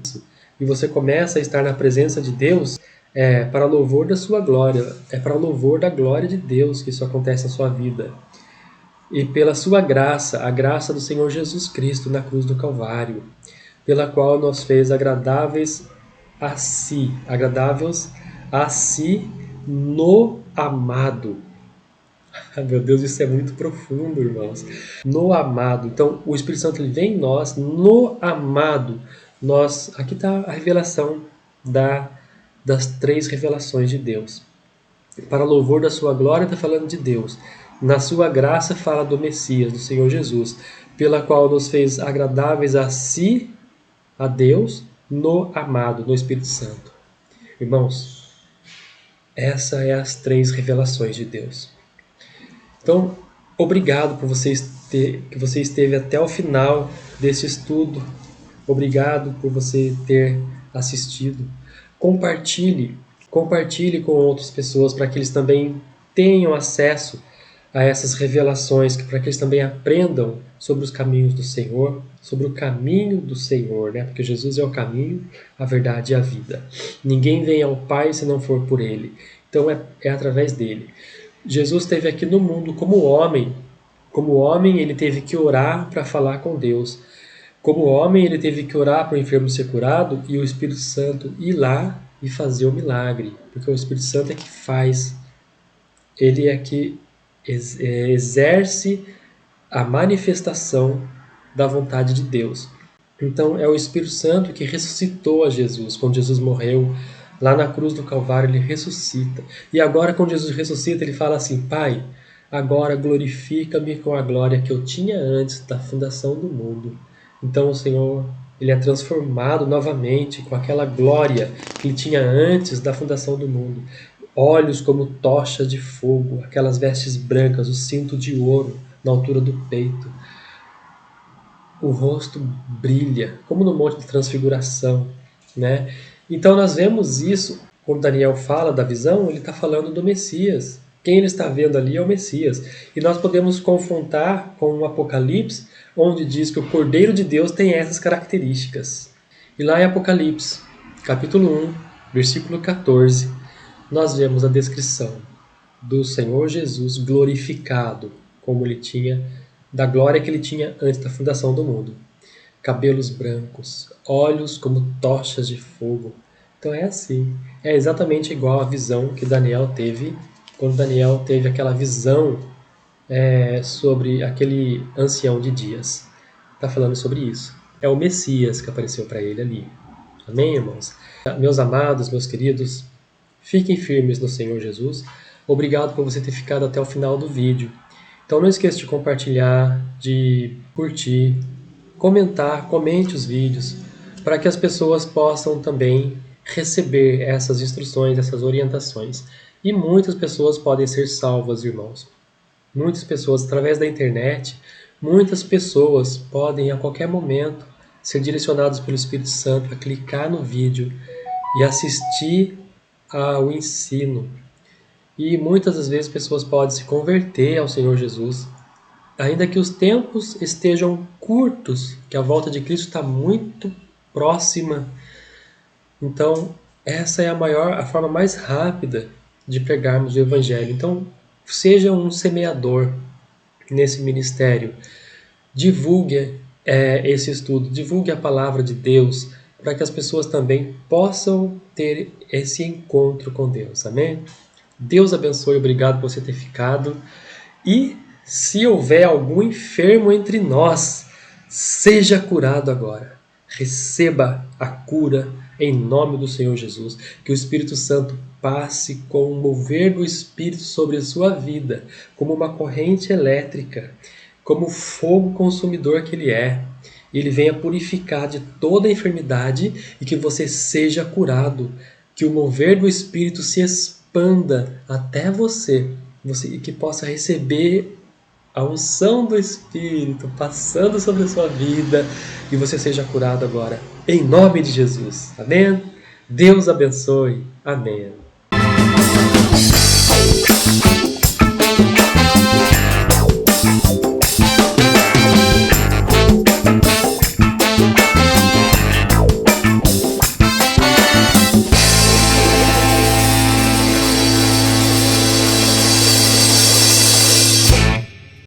E você começa a estar na presença de Deus para louvor da sua glória. É para louvor da glória de Deus que isso acontece na sua vida. E pela sua graça, a graça do Senhor Jesus Cristo na cruz do Calvário, pela qual nos fez agradáveis a si no amado. Meu Deus, isso é muito profundo, irmãos. No amado. Então, o Espírito Santo ele vem em nós, no amado. Aqui está a revelação das 3 revelações de Deus. Para louvor da sua glória, está falando de Deus. Na sua graça, fala do Messias, do Senhor Jesus, pela qual nos fez agradáveis a si, a Deus, no amado, no Espírito Santo. Irmãos, essas são as 3 revelações de Deus. Então, obrigado por que você esteve até o final desse estudo. Obrigado por você ter assistido. Compartilhe com outras pessoas para que eles também tenham acesso a essas revelações, para que eles também aprendam sobre os caminhos do Senhor, sobre o caminho do Senhor, né? Porque Jesus é o caminho, a verdade e a vida. Ninguém vem ao Pai se não for por Ele. Então é através dele. Jesus esteve aqui no mundo como homem. Como homem, ele teve que orar para falar com Deus. Como homem, ele teve que orar para o enfermo ser curado e o Espírito Santo ir lá e fazer o milagre. Porque o Espírito Santo é que faz. Ele é que exerce a manifestação da vontade de Deus. Então é o Espírito Santo que ressuscitou a Jesus. Quando Jesus morreu lá na cruz do Calvário, ele ressuscita. E agora quando Jesus ressuscita, ele fala assim: Pai, agora glorifica-me com a glória que eu tinha antes da fundação do mundo. Então o Senhor, ele é transformado novamente com aquela glória que ele tinha antes da fundação do mundo. Olhos como tochas de fogo, aquelas vestes brancas, o cinto de ouro na altura do peito. O rosto brilha, como no Monte de Transfiguração, né? Então nós vemos isso, quando Daniel fala da visão, ele está falando do Messias. Quem ele está vendo ali é o Messias. E nós podemos confrontar com o Apocalipse, onde diz que o Cordeiro de Deus tem essas características. E lá em Apocalipse, capítulo 1, versículo 14, nós vemos a descrição do Senhor Jesus glorificado, como ele tinha, da glória que ele tinha antes da fundação do mundo. Cabelos brancos, olhos como tochas de fogo. Então é assim, é exatamente igual à visão que Daniel teve, quando Daniel teve aquela visão sobre aquele ancião de dias. Está falando sobre isso. É o Messias que apareceu para ele ali. Amém, irmãos? Meus amados, meus queridos, fiquem firmes no Senhor Jesus. Obrigado por você ter ficado até o final do vídeo. Então não esqueça de compartilhar, de curtir, comentar, comente os vídeos, para que as pessoas possam também receber essas instruções, essas orientações. E muitas pessoas podem ser salvas, irmãos. Muitas pessoas, através da internet, muitas pessoas podem a qualquer momento ser direcionadas pelo Espírito Santo a clicar no vídeo e assistir ao ensino. E muitas das vezes pessoas podem se converter ao Senhor Jesus, ainda que os tempos estejam curtos, que a volta de Cristo está muito próxima. Então, essa é a forma mais rápida de pregarmos o Evangelho. Então, seja um semeador nesse ministério. Divulgue esse estudo, divulgue a palavra de Deus, para que as pessoas também possam ter esse encontro com Deus. Amém? Deus abençoe, obrigado por você ter ficado. E se houver algum enfermo entre nós, seja curado agora. Receba a cura em nome do Senhor Jesus. Que o Espírito Santo passe com o mover do Espírito sobre a sua vida, como uma corrente elétrica, como fogo consumidor que Ele é. E Ele venha purificar de toda a enfermidade e que você seja curado. Que o mover do Espírito se expanda até você e que possa receber a unção do Espírito passando sobre a sua vida e você seja curado agora, em nome de Jesus. Amém? Deus abençoe. Amém.